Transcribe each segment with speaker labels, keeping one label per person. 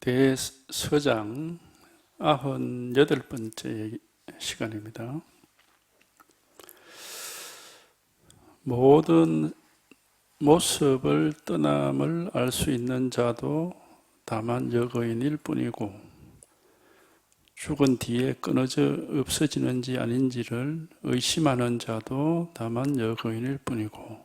Speaker 1: 대서장 98번째 시간입니다. 모든 모습을 떠남을 알 수 있는 자도 다만 여거인일 뿐이고, 죽은 뒤에 끊어져 없어지는지 아닌지를 의심하는 자도 다만 여거인일 뿐이고,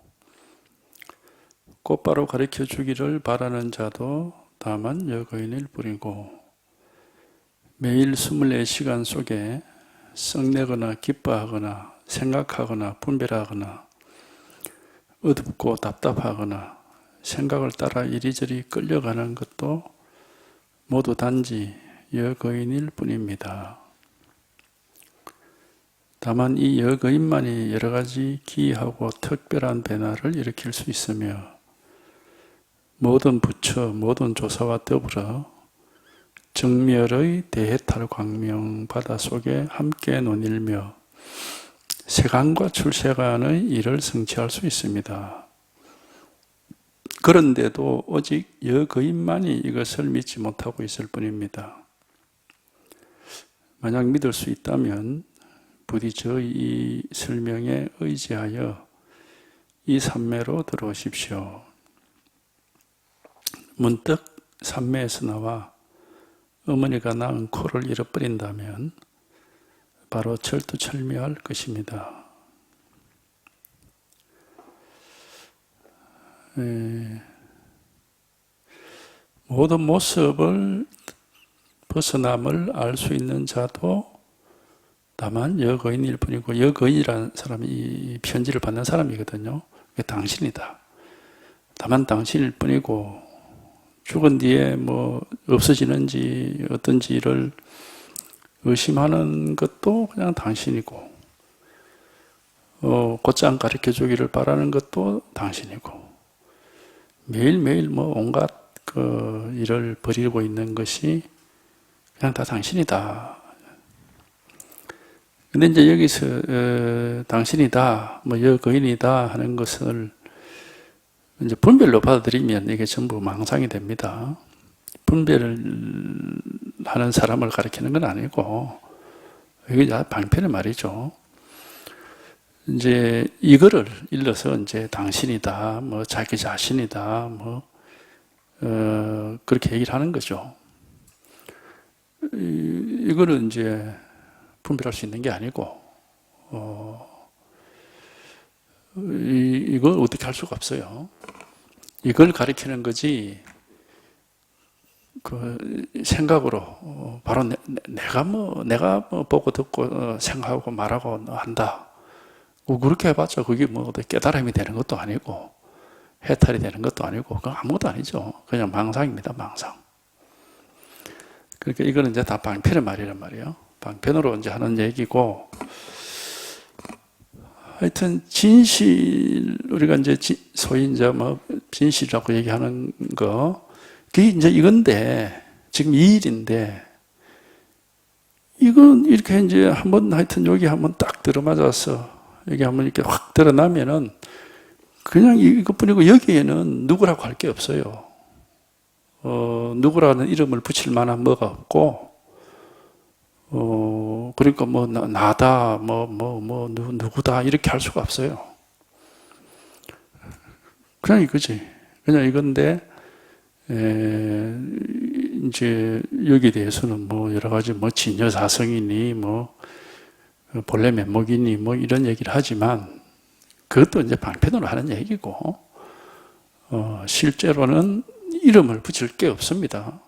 Speaker 1: 곧바로 가르쳐 주기를 바라는 자도 다만 여거인일 뿐이고, 매일 24시간 속에 썩내거나 기뻐하거나 생각하거나 분별하거나 어둡고 답답하거나 생각을 따라 이리저리 끌려가는 것도 모두 단지 여거인일 뿐입니다. 다만 이 여거인만이 여러 가지 기이하고 특별한 변화를 일으킬 수 있으며, 모든 부처, 모든 조사와 더불어 정멸의 대해탈 광명 바다 속에 함께 논일며 세간과 출세간의 일을 성취할 수 있습니다. 그런데도 오직 여거인만이 이것을 믿지 못하고 있을 뿐입니다. 만약 믿을 수 있다면 부디 저의 이 설명에 의지하여 이 산매로 들어오십시오. 문득 산매에서 나와 어머니가 낳은 코를 잃어버린다면 바로 철두철미할 것입니다. 모든 모습을 벗어남을 알 수 있는 자도 다만 여거인일 뿐이고, 여거인이라는 사람이 이 편지를 받는 사람이거든요. 그게 당신이다. 다만 당신일 뿐이고, 죽은 뒤에 없어지는지 어떤지를 의심하는 것도 그냥 당신이고, 곧장 가르쳐 주기를 바라는 것도 당신이고, 매일매일 온갖 일을 벌이고 있는 것이 그냥 다 당신이다. 근데 이제 여기서 당신이다, 여거인이다 하는 것을 이제 분별로 받아들이면 이게 전부 망상이 됩니다. 분별을 하는 사람을 가리키는 건 아니고, 이게 방편의 말이죠. 이제 이거를 일러서 이제 당신이다, 자기 자신이다, 그렇게 얘기를 하는 거죠. 이거를 이제 분별할 수 있는 게 아니고, 이걸 어떻게 할 수가 없어요. 이걸 가리키는 거지, 생각으로, 바로 내가 보고 듣고 생각하고 말하고 한다. 그렇게 해봤자 그게 깨달음이 되는 것도 아니고, 해탈이 되는 것도 아니고, 그건 아무것도 아니죠. 그냥 망상입니다, 망상. 그러니까 이거는 이제 다 방편의 말이란 말이에요. 방편으로 이제 하는 얘기고, 하여튼 진실, 우리가 이제 소위 이제 진실이라고 얘기하는 거, 그게 이제 이건데, 지금 이 일인데, 이건 이렇게 이제 한번 하여튼 여기 한번 딱 들어맞아서 여기 한번 이렇게 확 드러나면은 그냥 이것뿐이고, 여기에는 누구라고 할 게 없어요. 누구라는 이름을 붙일 만한 뭐가 없고, 그러니까 나다, 누구다, 이렇게 할 수가 없어요. 그냥 이거지. 그냥 이건데, 이제, 여기에 대해서는 여러 가지 진여사성이니, 본래 면목이니, 이런 얘기를 하지만, 그것도 이제 방편으로 하는 얘기고, 실제로는 이름을 붙일 게 없습니다.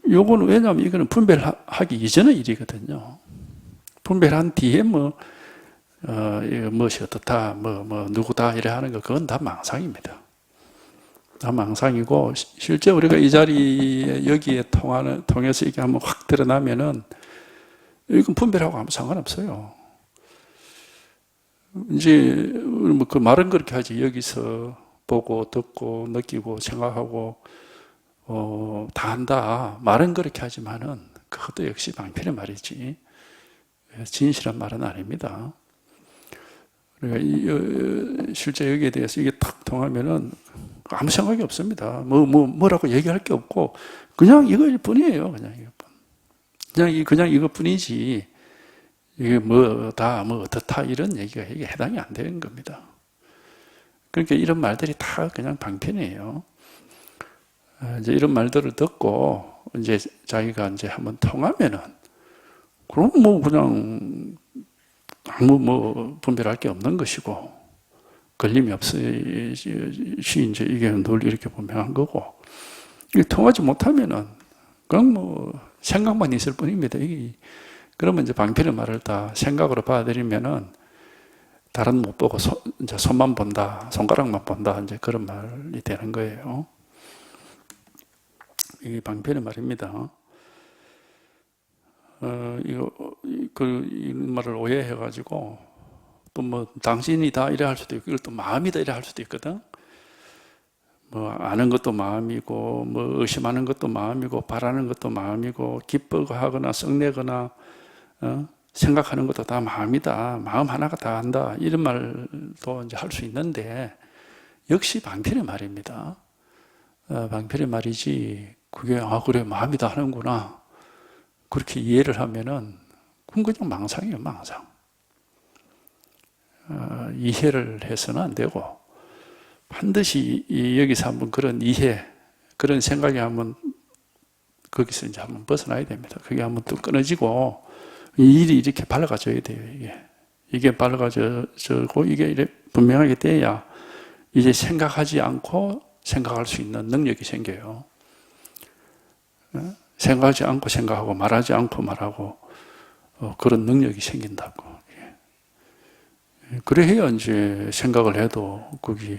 Speaker 1: 요거는 왜냐하면 이거는 분별하기 이전의 일이거든요. 분별한 뒤에 무엇이 어떻다, 누구다, 이래 하는 거, 그건 다 망상입니다. 다 망상이고, 실제 우리가 이 자리에, 여기에 통해서 이게 한번 확 드러나면은, 이건 분별하고 아무 상관없어요. 이제, 그 말은 그렇게 하지. 여기서 보고, 듣고, 느끼고, 생각하고, 다 한다. 말은 그렇게 하지만은, 그것도 역시 방편의 말이지. 진실한 말은 아닙니다. 그러니까 실제 여기에 대해서 이게 탁 통하면은, 아무 생각이 없습니다. 뭐라고 얘기할 게 없고, 그냥 이거일 뿐이에요. 그냥 이것뿐이지. 이게 어떻다, 이런 얘기가 이게 해당이 안 되는 겁니다. 그러니까 이런 말들이 다 그냥 방편이에요. 이제 이런 말들을 듣고, 이제 자기가 이제 한번 통하면은, 그럼 그냥 아무 분별할 게 없는 것이고, 걸림이 없이 이제 이게 늘 이렇게 분명한 거고, 이게 통하지 못하면은, 그냥 생각만 있을 뿐입니다. 그러면 이제 방편의 말을 다 생각으로 받아들이면은, 다른 못 보고 이제 손만 본다, 손가락만 본다, 이제 그런 말이 되는 거예요. 이게 방편의 말입니다. 이 말을 오해해가지고, 또 당신이다 이래 할 수도 있고, 이걸 또 마음이다 이래 할 수도 있거든. 아는 것도 마음이고, 의심하는 것도 마음이고, 바라는 것도 마음이고, 기뻐하거나 썩내거나, 생각하는 것도 다 마음이다. 마음 하나가 다 한다. 이런 말도 이제 할 수 있는데, 역시 방편의 말입니다. 방편의 말이지, 그게, 그래, 마음이다 하는구나. 그렇게 이해를 하면은, 그건 그냥 망상이에요, 망상. 이해를 해서는 안 되고, 반드시 여기서 한번 그런 이해, 그런 생각이 한번, 거기서 이제 한번 벗어나야 됩니다. 그게 한번 또 끊어지고, 이 일이 이렇게 밝아져야 돼요, 이게. 이게 밝아져고, 이게 분명하게 돼야, 이제 생각하지 않고 생각할 수 있는 능력이 생겨요. 생각하지 않고 생각하고, 말하지 않고 말하고, 그런 능력이 생긴다고. 그래야 이제 생각을 해도 거기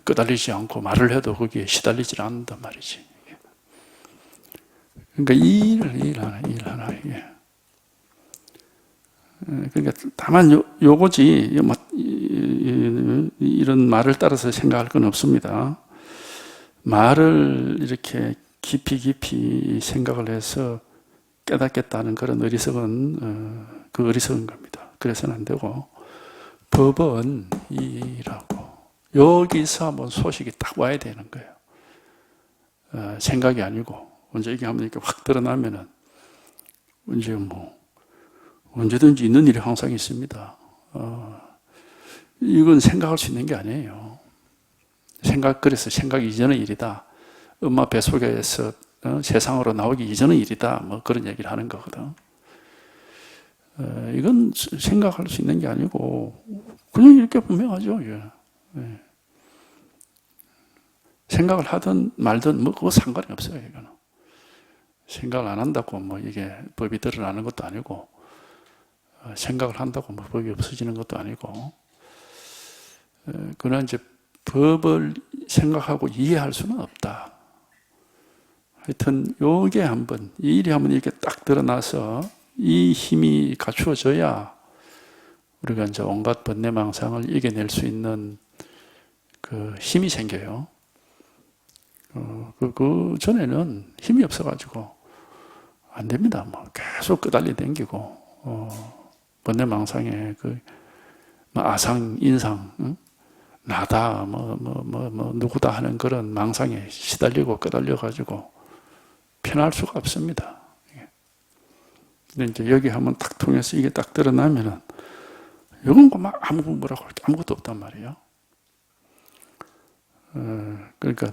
Speaker 1: 끄달리지 않고 말을 해도 거기에 시달리지 않는단 말이지. 그러니까 일 하나 이게. 그러니까 다만 요거지 이런 말을 따라서 생각할 건 없습니다. 말을 이렇게 깊이 생각을 해서 깨닫겠다는 그런 어리석은 그 어리석은 겁니다. 그래서는 안 되고, 법은 이라고 여기서 한번 소식이 딱 와야 되는 거예요. 생각이 아니고 언제 이게 한번 이렇게 확 드러나면은 이제 언제든지 있는 일이 항상 있습니다. 이건 생각할 수 있는 게 아니에요. 그래서 생각 이전의 일이다. 엄마 뱃속에서 세상으로 나오기 이전의 일이다. 그런 얘기를 하는 거거든. 이건 생각할 수 있는 게 아니고 그냥 이렇게 분명하죠. 생각을 하든 말든 그거 상관이 없어요. 이거는 생각을 안 한다고 이게 법이 드러나는 것도 아니고, 생각을 한다고 법이 없어지는 것도 아니고, 그러나 이제 법을 생각하고 이해할 수는 없다. 하여튼 요게 한번 이 일이 한번 이렇게 딱 드러나서 이 힘이 갖추어져야 우리가 이제 온갖 번뇌망상을 이겨낼 수 있는 그 힘이 생겨요. 그 전에는 힘이 없어가지고 안 됩니다. 계속 끄달리 댕기고 번뇌망상에 아상, 인상, 나다, 누구다 하는 그런 망상에 시달리고 끄달려가지고 편할 수가 없습니다. 근데 이제 여기 한번 딱 통해서 이게 딱 드러나면은 이건 뭐라고 할 게 아무것도 없단 말이에요. 그러니까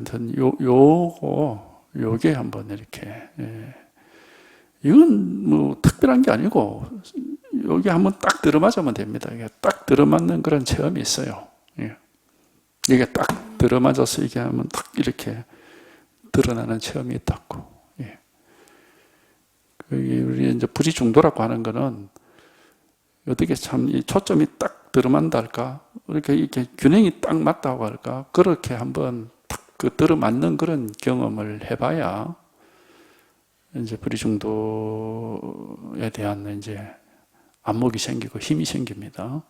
Speaker 1: 요게 한번 이렇게, 이건 특별한 게 아니고 여기 한번 딱 들어맞으면 됩니다. 이게 딱 들어맞는 그런 체험이 있어요. 이게 딱 들어맞아서 이게 하면 딱 이렇게 드러나는 체험이 있다고. 우리 이제 불이중도라고 하는 거는 어떻게 참 이 초점이 딱 들어맞다 할까? 이렇게 균형이 딱 맞다고 할까? 그렇게 한번 딱 들어맞는 그런 경험을 해봐야 이제 불이중도에 대한 이제 안목이 생기고 힘이 생깁니다.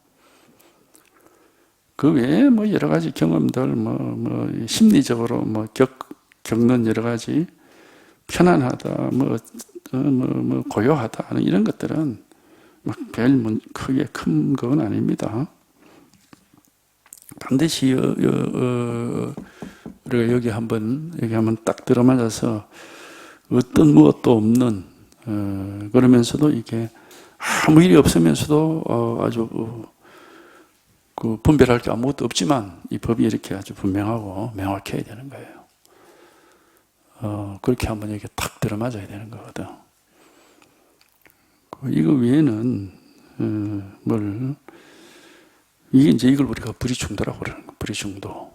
Speaker 1: 그 외에 여러 가지 경험들, 심리적으로 겪는 여러 가지 편안하다, 고요하다 하는 이런 것들은 크게 큰 건 아닙니다. 반드시 우리가 여기 한번 딱 들어맞아서 어떤 무엇도 없는 그러면서도 이게 아무 일이 없으면서도 아주 그 분별할 게 아무것도 없지만 이 법이 이렇게 아주 분명하고 명확해야 되는 거예요. 그렇게 한번 여기 탁 들어맞아야 되는 거거든. 이거 외에는 이게 이제 이걸 우리가 불이충도라고 그러는 거예요. 불이충도.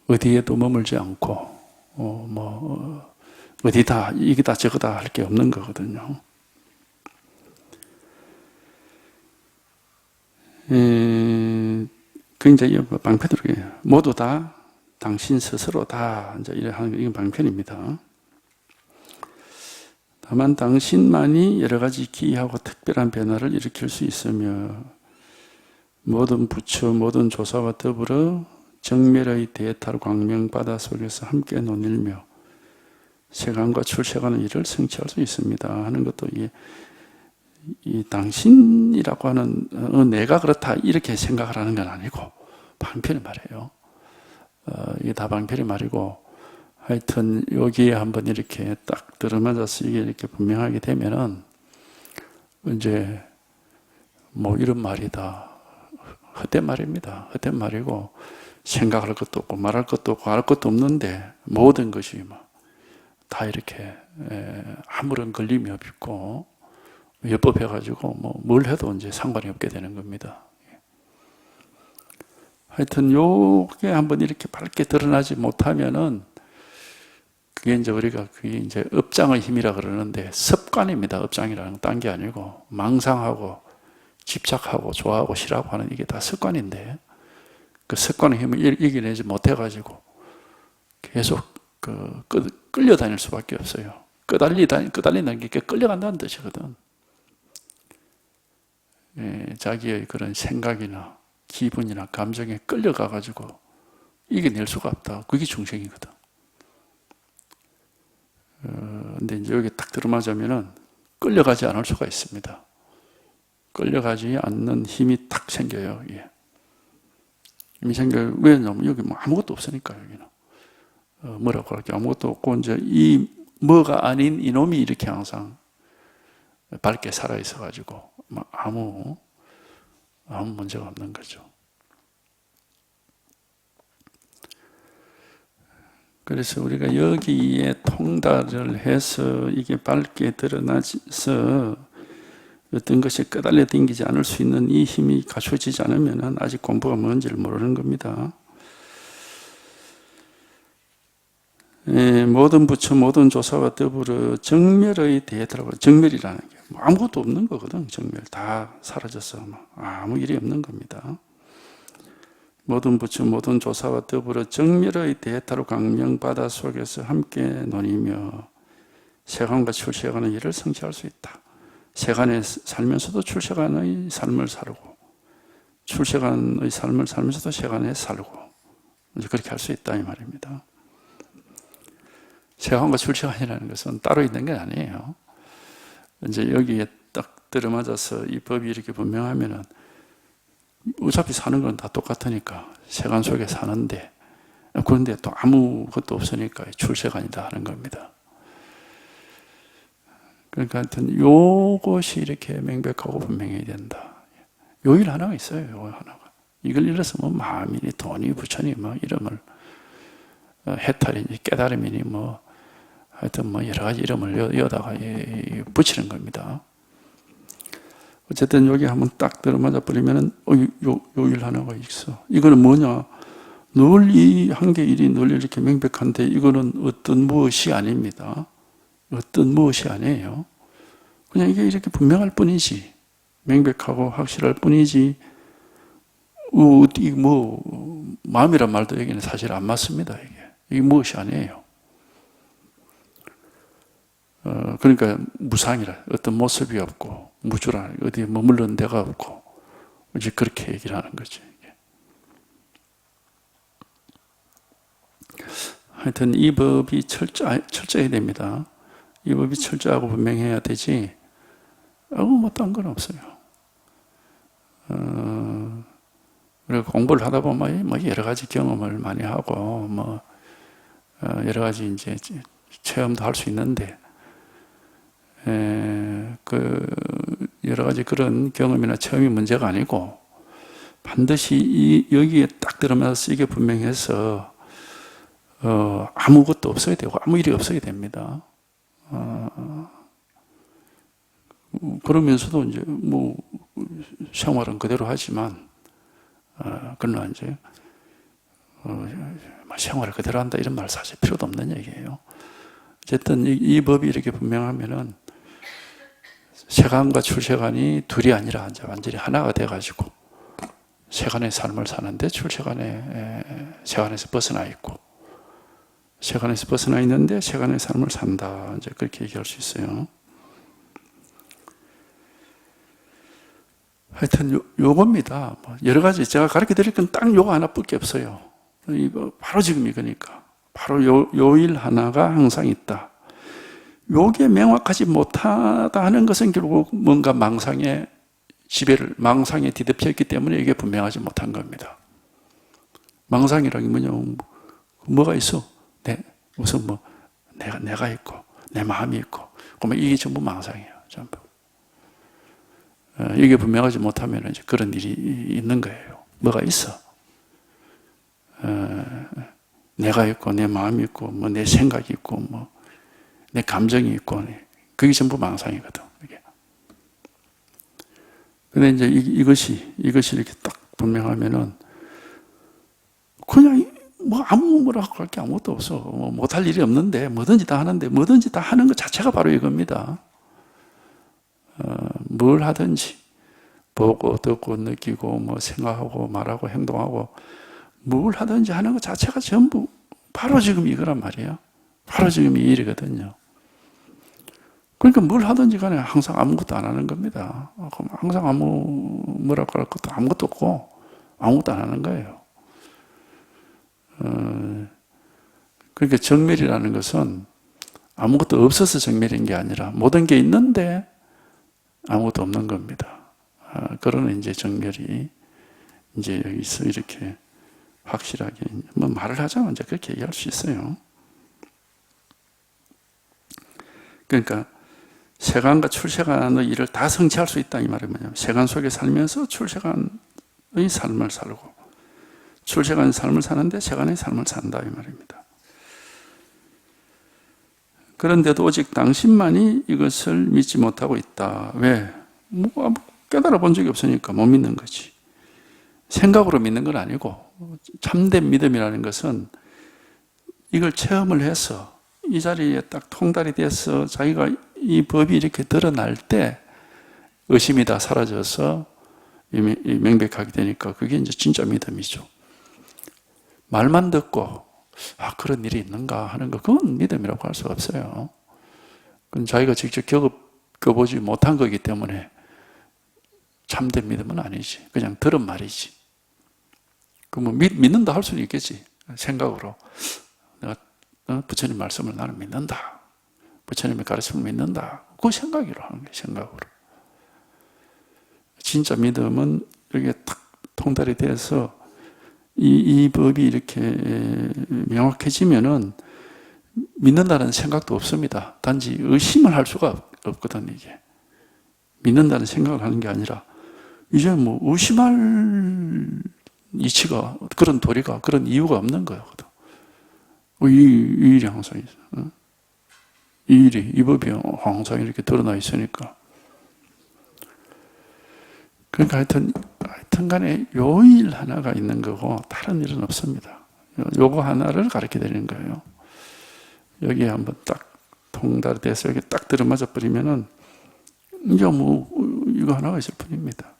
Speaker 1: 어디에도 머물지 않고 어디다 이기다 저거다 할 게 없는 거거든요. 그 이제 방편으로 모두 다 당신 스스로 다 이제 이래 하는 이건 방편입니다. 다만 당신만이 여러 가지 기이하고 특별한 변화를 일으킬 수 있으며 모든 부처, 모든 조사와 더불어 정멸의 대탈 광명 바다 속에서 함께 논일며 세간과 출세가는 일을 성취할 수 있습니다 하는 것도 이 당신이라고 하는 내가 그렇다 이렇게 생각을 하는 건 아니고 방편의 말이에요. 이게 다 방편의 말이고 하여튼 여기에 한번 이렇게 딱 들어맞아서 이게 이렇게 분명하게 되면은 이제 뭐 이런 말이다. 헛된 말입니다. 헛된 말이고 생각할 것도 없고 말할 것도 없고 알 것도 없는데 모든 것이 다 이렇게 아무런 걸림이 없고 엽법해가지고 뭘 해도 이제 상관이 없게 되는 겁니다. 하여튼 요게 한번 이렇게 밝게 드러나지 못하면은 그게 이제 우리가 그게 이제 업장의 힘이라 그러는데 습관입니다. 업장이라는 건 딴 게 아니고 망상하고 집착하고 좋아하고 싫어하고 하는 이게 다 습관인데 그 습관의 힘을 이겨내지 못해가지고 계속 끌려다닐 수밖에 없어요. 끄달린다는 게 끌려간다는 뜻이거든. 자기의 그런 생각이나 기분이나 감정에 끌려가가지고 이겨낼 수가 없다. 그게 중생이거든. 근데 이제 여기 딱 들어맞으면은 끌려가지 않을 수가 있습니다. 끌려가지 않는 힘이 탁 생겨요. 힘이 생겨요. 왜냐면 여기 아무것도 없으니까 여기는. 뭐라고 할게 아무것도 없고 이제 이 뭐가 아닌 이놈이 이렇게 항상 밝게 살아 있어가지고 아무 문제가 없는 거죠. 그래서 우리가 여기에 통달을 해서 이게 밝게 드러나서 어떤 것이 끄달려 당기지 않을 수 있는 이 힘이 갖춰지지 않으면 아직 공부가 뭔지를 모르는 겁니다. 모든 부처, 모든 조사와 더불어 정멸의 대해라고 정멸이라는 게 아무것도 없는 거거든. 정멸 다 사라져서 아무 일이 없는 겁니다. 모든 부처, 모든 조사와 더불어 정멸의 대해타로 강명 바다 속에서 함께 논이며 세간과 출세간의 일을 성취할 수 있다. 세간에 살면서도 출세간의 삶을 살고 출세간의 삶을 살면서도 세간에 살고 이제 그렇게 할 수 있다 이 말입니다. 세간과 출세간이라는 것은 따로 있는 게 아니에요. 이제 여기에 딱 들어맞아서 이 법이 이렇게 분명하면은 어차피 사는 건 다 똑같으니까 세간 속에 사는데 그런데 또 아무것도 없으니까 출세간이다 하는 겁니다. 그러니까 하여튼 요것이 이렇게 명백하고 분명해야 된다. 요 일 하나가 있어요. 요 하나가. 이걸 잃어서 마음이니 돈이 부처니 이름을 해탈이니 깨달음이니 하여튼 여러 가지 이름을 여다가 붙이는 겁니다. 어쨌든 여기 한번 딱 들어맞아 버리면은 요 일 하나가 있어. 이거는 뭐냐? 늘 이 한 개 일이 늘 이렇게 명백한데 이거는 어떤 무엇이 아닙니다. 어떤 무엇이 아니에요. 그냥 이게 이렇게 분명할 뿐이지. 명백하고 확실할 뿐이지. 마음이란 말도 여기는 사실 안 맞습니다. 이게 무엇이 아니에요. 그러니까 무상이라 어떤 모습이 없고 무주라 어디에 머물는 데가 없고 이제 그렇게 얘기를 하는 거지. 하여튼 이 법이 철저해야 됩니다. 이 법이 철저하고 분명해야 되지 딴 건 없어요. 그리고 공부를 하다 보면 뭐 여러 가지 경험을 많이 하고 여러 가지 이제 체험도 할 수 있는데 그 여러 가지 그런 경험이나 체험이 문제가 아니고 반드시 여기에 딱 들어가서 이게 분명해서 아무것도 없어야 되고 아무 일이 없어야 됩니다. 그러면서도 이제 뭐 생활은 그대로 하지만 그러나 이제 생활을 그대로 한다 이런 말 사실 필요도 없는 얘기예요. 어쨌든 이 법이 이렇게 분명하면은 세간과 출세간이 둘이 아니라 이제 완전히 하나가 돼가지고 세간의 삶을 사는데 세간에서 벗어나 있고 세간에서 벗어나 있는데 세간의 삶을 산다 이제 그렇게 얘기할 수 있어요. 하여튼 요겁니다. 여러 가지 제가 가르쳐 드릴 건 딱 요거 하나밖에 없어요. 이거 바로 지금 이거니까 바로 요일 하나가 항상 있다. 요게 명확하지 못하다 하는 것은 결국 뭔가 망상에 뒤덮여 있기 때문에 이게 분명하지 못한 겁니다. 망상이라는 게 뭐냐? 뭐가 있어? 무슨 내가 있고 내 마음이 있고 그러면 이게 전부 망상이에요. 전부. 이게 분명하지 못하면 이제 그런 일이 있는 거예요. 뭐가 있어? 내가 있고 내 마음이 있고 내 생각이 있고 내 감정이 있고 그게 전부 망상이거든. 근데 이제 이것이 이렇게 딱 분명하면은 그냥 뭐라고 할 게 아무것도 없어. 못할 일이 없는데 뭐든지 다 하는데 뭐든지 다 하는 것 자체가 바로 이겁니다. 뭘 하든지 보고 듣고 느끼고 생각하고 말하고 행동하고 뭘 하든지 하는 것 자체가 전부 바로 지금 이거란 말이에요. 바로 지금 이 일이거든요. 그러니까 뭘 하든지 간에 항상 아무것도 안 하는 겁니다. 그럼 항상 뭐라고 할 것도 아무것도 없고 아무것도 안 하는 거예요. 그러니까 정멸이라는 것은 아무것도 없어서 정멸인 게 아니라 모든 게 있는데 아무것도 없는 겁니다. 그러는 이제 정멸이 이제 여기서 이렇게 확실하게 말을 하자면 이제 그렇게 얘기할 수 있어요. 그러니까 세간과 출세간의 일을 다 성취할 수 있다 이 말이 뭐냐면 세간 속에 살면서 출세간의 삶을 살고 출세간의 삶을 사는데 세간의 삶을 산다 이 말입니다. 그런데도 오직 당신만이 이것을 믿지 못하고 있다. 왜? 깨달아 본 적이 없으니까 못 믿는 거지. 생각으로 믿는 건 아니고 참된 믿음이라는 것은 이걸 체험을 해서 이 자리에 딱 통달이 돼서 자기가 이 법이 이렇게 드러날 때 의심이 다 사라져서 명백하게 되니까 그게 이제 진짜 믿음이죠. 말만 듣고 그런 일이 있는가 하는 거 그건 믿음이라고 할 수가 없어요. 그건 자기가 직접 겪어보지 못한 거기 때문에 참된 믿음은 아니지. 그냥 들은 말이지. 믿는다 할 수는 있겠지. 생각으로 내가 부처님 말씀을 나는 믿는다. 부처님의 가르침을 믿는다. 그 생각으로 하는 거예요. 생각으로. 진짜 믿음은 이렇게 탁 통달이 돼서 이 법이 이렇게 명확해지면은 믿는다는 생각도 없습니다. 단지 의심을 할 수가 없거든, 이게. 믿는다는 생각을 하는 게 아니라, 이제 의심할 이치가, 그런 도리가, 그런 이유가 없는 거거든. 이 일이 항상 있어. 이 법이 항상 이렇게 드러나 있으니까. 그러니까 하여튼 간에 요 일 하나가 있는 거고 다른 일은 없습니다. 요거 하나를 가르쳐 드리는 거예요. 여기에 한번 딱 통달돼서 여기 딱 들어맞아 버리면은 이제 이거 하나가 있을 뿐입니다.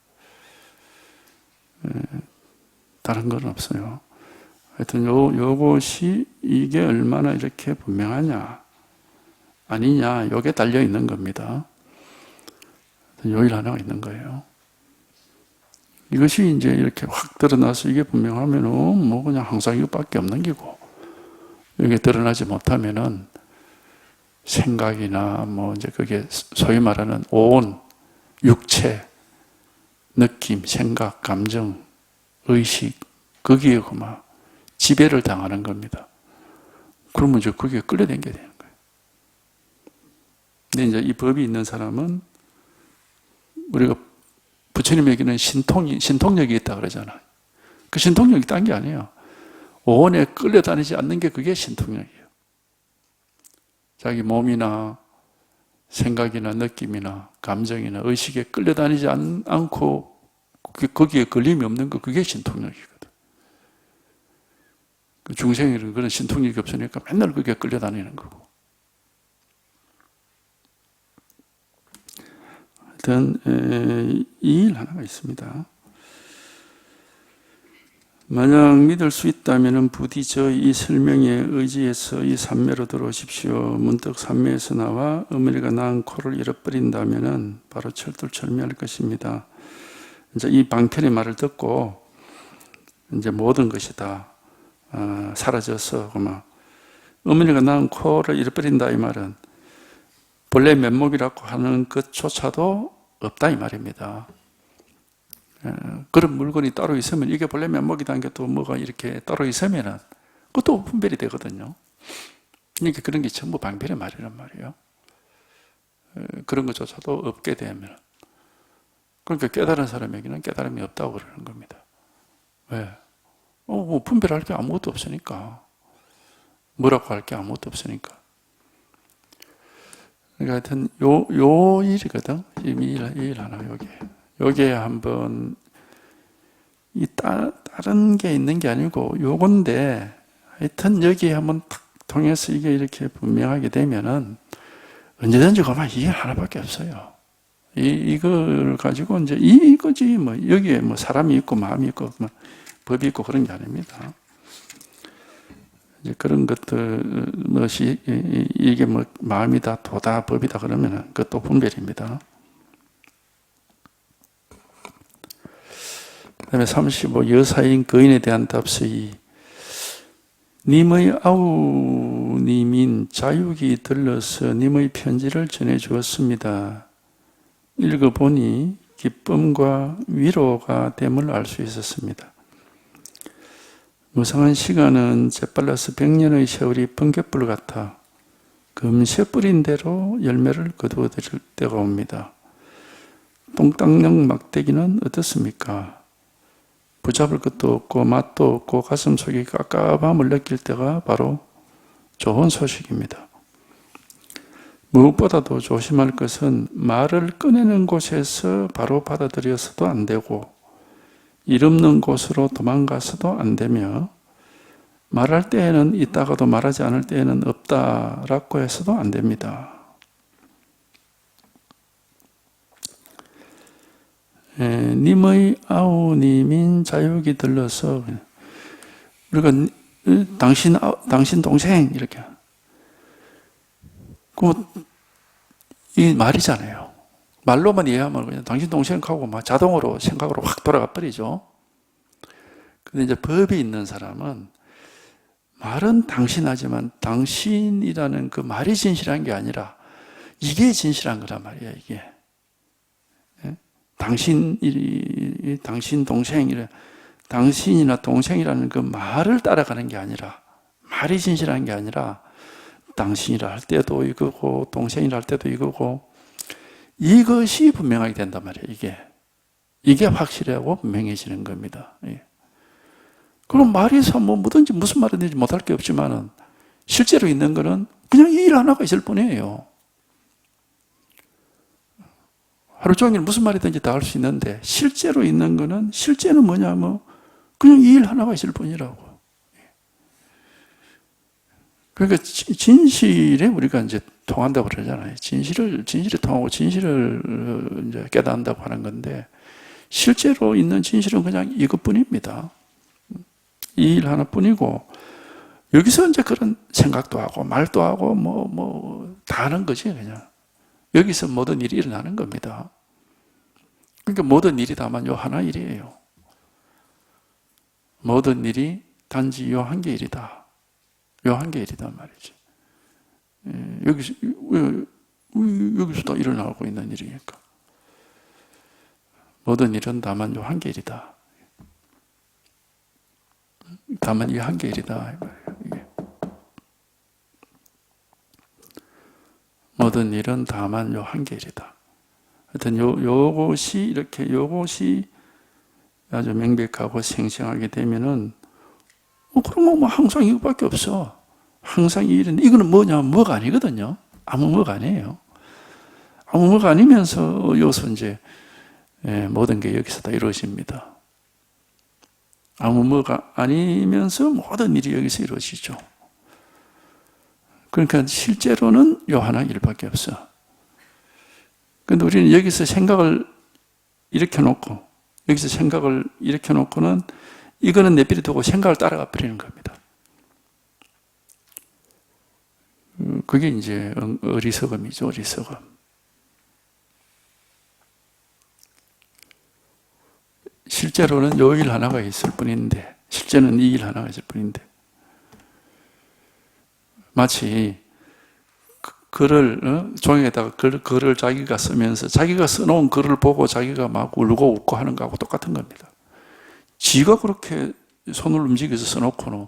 Speaker 1: 다른 건 없어요. 하여튼 요것이 이게 얼마나 이렇게 분명하냐 아니냐 요게 달려 있는 겁니다. 요 일 하나가 있는 거예요. 이것이 이제 이렇게 확 드러나서 이게 분명하면은 그냥 항상 이것밖에 없는 기고 이게 드러나지 못하면은 생각이나 이제 그게 소위 말하는 온 육체 느낌, 생각, 감정, 의식, 거기에 그만 지배를 당하는 겁니다. 그러면 이제 거기에 끌려다니게 되는 거예요. 근데 이제 이 법이 있는 사람은 우리가 부처님에게는 신통력이 있다 그러잖아요. 그 신통력이 딴 게 아니에요. 오온에 끌려다니지 않는 게 그게 신통력이에요. 자기 몸이나 생각이나 느낌이나 감정이나 의식에 끌려다니지 않고 거기에 걸림이 없는 거, 그게 신통력이거든. 그 중생들은 그런 신통력이 없으니까 맨날 그게 끌려다니는 거고. 하여튼 이 일 하나가 있습니다. 만약 믿을 수 있다면 부디 저이 설명에 의지해서 이 삼매로 들어오십시오. 문득 삼매에서 나와 어머니가 낳은 코를 잃어버린다면 바로 철두철미할 것입니다. 이제 이 방편의 말을 듣고 이제 모든 것이 다 사라져서 그만 어머니가 낳은 코를 잃어버린다 이 말은 본래 면목이라고 하는 것조차도 없다 이 말입니다. 그런 물건이 따로 있으면 이게 본래 면목이라는 게 또 뭐가 이렇게 따로 있으면은 그것도 분별이 되거든요. 그러니까 그런 게 전부 방편의 말이란 말이에요. 그런 것조차도 없게 되면 그러니까 깨달은 사람에게는 깨달음이 없다고 그러는 겁니다. 왜? 뭐 분별할 게 아무것도 없으니까. 뭐라고 할 게 아무것도 없으니까. 그러니까 하여튼 요 일이거든. 이 일 하나 여기에 한번 다른 게 있는 게 아니고 요건데 하여튼 여기에 한번 탁 통해서 이게 이렇게 분명하게 되면은 언제든지 그만 이게 하나밖에 없어요. 이걸 가지고 이제 이거지 뭐 여기에 뭐 사람이 있고 마음이 있고 뭐 법이 있고 그런 게 아닙니다. 이제 그런 것들 것이 이게 뭐 마음이다 도다 법이다 그러면은 그것도 분별입니다. 그다음에 35 여사인 거인에 대한 답서이 님의 아우님인 자육이 들러서 님의 편지를 전해 주었습니다. 읽어보니 기쁨과 위로가 됨을 알 수 있었습니다. 무상한 시간은 재빨라서 100년의 세월이 번갯불 같아 금세 뿌린 대로 열매를 거두어 드릴 때가 옵니다. 똥땅령 막대기는 어떻습니까? 붙잡을 것도 없고 맛도 없고 가슴속에 깝깝함을 느낄 때가 바로 좋은 소식입니다. 무엇보다도 조심할 것은 말을 꺼내는 곳에서 바로 받아들여서도 안 되고 일 없는 곳으로 도망가서도 안 되며 말할 때에는 있다가도 말하지 않을 때에는 없다라고 해서도 안 됩니다. 님의 아우님인 자육이 들러서 우리가 당신 동생 이렇게 이 말이잖아요. 말로만 이해하면 그냥 당신 동생하고 막 자동으로 생각으로 확 돌아가 버리죠. 근데 이제 법이 있는 사람은 말은 당신하지만 당신이라는 그 말이 진실한 게 아니라 이게 진실한 거란 말이에요. 이게 당신 동생이래 당신이나 동생이라는 그 말을 따라가는 게 아니라 말이 진실한 게 아니라 당신이라 할 때도 이거고 동생이라 할 때도 이거고 이것이 분명하게 된단 말이에요. 이게 확실하고 분명해지는 겁니다. 그럼 말에서 뭐 뭐든지 무슨 말이든지 못할 게 없지만은 실제로 있는 거는 그냥 이 일 하나가 있을 뿐이에요. 하루 종일 무슨 말이든지 다 할 수 있는데 실제로 있는 거는 실제는 뭐냐면 그냥 이 일 하나가 있을 뿐이라고. 그러니까 진실에 우리가 이제 통한다고 그러잖아요. 진실에 통하고 진실을 이제 깨닫는다고 하는 건데 실제로 있는 진실은 그냥 이것뿐입니다. 이 일 하나뿐이고 여기서 이제 그런 생각도 하고 말도 하고 뭐 다 하는 거지 그냥. 여기서 모든 일이 일어나는 겁니다. 그러니까 모든 일이 다만 요 하나 일이에요. 모든 일이 단지 요 한 개 일이다. 요 한 개 일이단 말이지. 여기서 다 일어나고 있는 일이니까. 모든 일은 다만 요 한계 일이다. 다만 이 한계 일이다. 모든 일은 다만 요 한계 일이다. 하여튼 요것이 이렇게 요것이 아주 명백하고 생생하게 되면은 그러면 뭐 항상 이거밖에 없어. 항상 이 일은 이거는 뭐냐 뭐가 아니거든요. 아무 뭐가 아니에요. 아무 뭐가 아니면서 여기서 이제 모든 게 여기서 다 이루어집니다. 아무 뭐가 아니면서 모든 일이 여기서 이루어지죠. 그러니까 실제로는 요 하나 일밖에 없어. 그런데 우리는 여기서 생각을 일으켜 놓고 여기서 생각을 일으켜 놓고는 이거는 내버려 두고 생각을 따라가 버리는 겁니다. 그게 이제 어리석음이죠, 어리석음. 실제로는 요 일 하나가 있을 뿐인데, 실제는 이 일 하나가 있을 뿐인데, 마치 글을 종이에다가 글을 자기가 쓰면서 자기가 써놓은 글을 보고 자기가 막 울고 웃고 하는 거하고 똑같은 겁니다. 지가 그렇게 손을 움직여서 써놓고는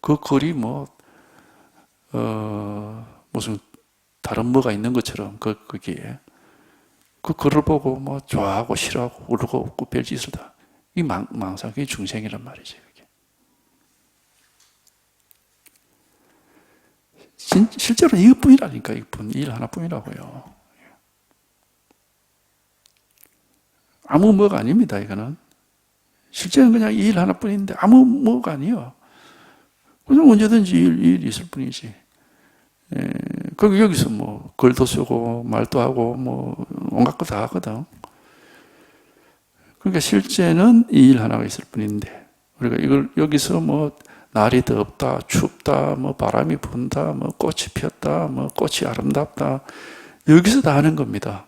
Speaker 1: 그 글이 무슨 다른 뭐가 있는 것처럼 거기에 그 글을 보고 좋아하고 싫어하고 울고 웃고 별짓을 다. 이 망상, 그게 중생이란 말이지. 실제로는 이것뿐이라니까, 이것뿐. 일 하나뿐이라고요. 아무 뭐가 아닙니다, 이거는. 실제는 그냥 이 일 하나뿐인데 아무 뭐가 아니에요. 그냥 언제든지 일이 있을 뿐이지. 그 여기서 글도 쓰고 말도 하고 온갖 거 다 하거든. 그러니까 실제는 이 일 하나가 있을 뿐인데 우리가 이걸 여기서 날이 덥다, 춥다, 바람이 분다, 꽃이 피었다, 꽃이 아름답다 여기서 다 하는 겁니다.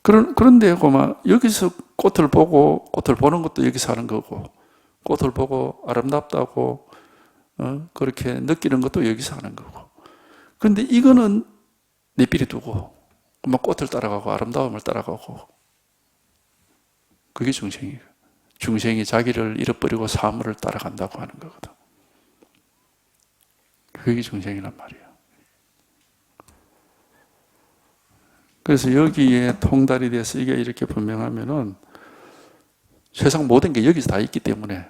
Speaker 1: 그런데 여기서 꽃을 보고 꽃을 보는 것도 여기서 하는 거고 꽃을 보고 아름답다고 그렇게 느끼는 것도 여기서 하는 거고. 그런데 이거는 내비려 두고 꽃을 따라가고 아름다움을 따라가고 그게 중생이에요. 중생이 자기를 잃어버리고 사물을 따라간다고 하는 거거든. 그게 중생이란 말이에요. 그래서 여기에 통달이 돼서 이게 이렇게 분명하면은 세상 모든 게 여기서 다 있기 때문에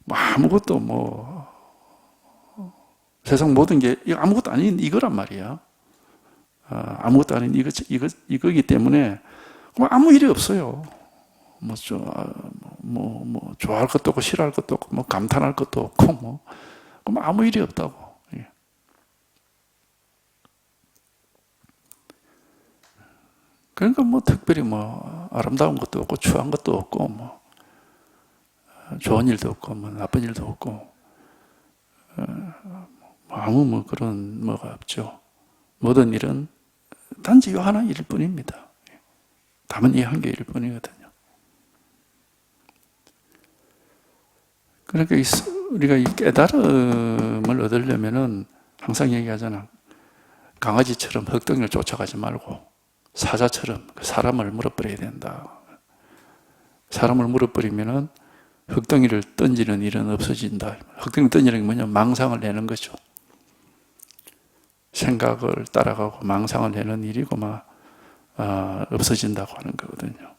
Speaker 1: 아무것도 세상 모든 게 아무것도 아닌 이거란 말이야. 아무것도 아닌 이거기 때문에 아무 일이 없어요. 좋아할 것도 없고 싫어할 것도 없고 감탄할 것도 없고 아무 일이 없다고. 그러니까 특별히 아름다운 것도 없고 추한 것도 없고 좋은 일도 없고 나쁜 일도 없고 아무 그런 뭐가 없죠. 모든 일은 단지 이 하나 일일 뿐입니다. 다만 이 한 개일 뿐이거든요. 그러니까 우리가 이 깨달음을 얻으려면은 항상 얘기하잖아. 강아지처럼 흙덩이를 쫓아가지 말고 사자처럼 사람을 물어버려야 된다. 사람을 물어버리면은 흙덩이를 던지는 일은 없어진다. 흙덩이 던지는 게 뭐냐? 망상을 내는 거죠. 생각을 따라가고 망상을 내는 일이고 없어진다고 하는 거거든요.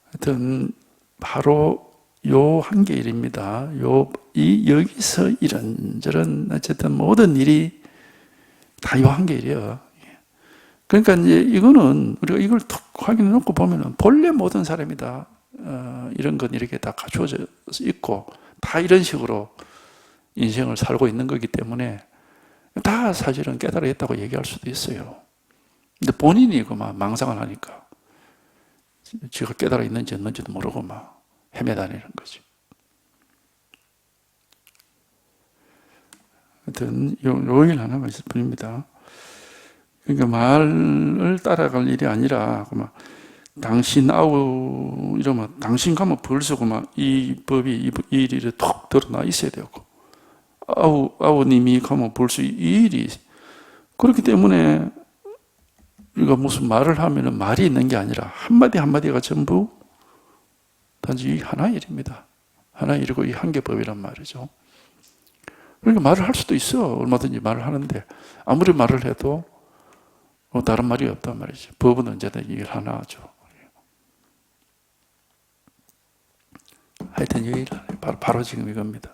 Speaker 1: 하여튼 바로 요 한계 일입니다. 여기서 이런저런 어쨌든 모든 일이 다 요 한계 일이에요. 그러니까 이제 이거는 우리가 이걸 툭 확인해 놓고 보면은 본래 모든 사람이 다 이런 건 이렇게 다 갖추어져 있고 다 이런 식으로 인생을 살고 있는 거기 때문에 다 사실은 깨달아야겠다고 얘기할 수도 있어요. 근데 본인이 망상을 하니까 지가 깨달아 있는지 없는지도 모르고 헤매다니는 거지. 하여튼 요 일 하나가 있을 뿐입니다. 그러니까 말을 따라갈 일이 아니라 당신 아우 이러면 당신 가면 벌써 이 법이 이 일이 톡 드러나 있어야 되고 아우님이 가면 벌써 이 일이 그렇기 때문에 우리가 무슨 말을 하면은 말이 있는 게 아니라 한마디 한마디가 전부 단지 이 하나의 일입니다. 하나의 일이고 이 한계법이란 말이죠. 그러니까 말을 할 수도 있어. 얼마든지 말을 하는데 아무리 말을 해도 다른 말이 없단 말이죠. 법은 언제든 일 하나죠. 하여튼 이 일 바로 지금 이겁니다.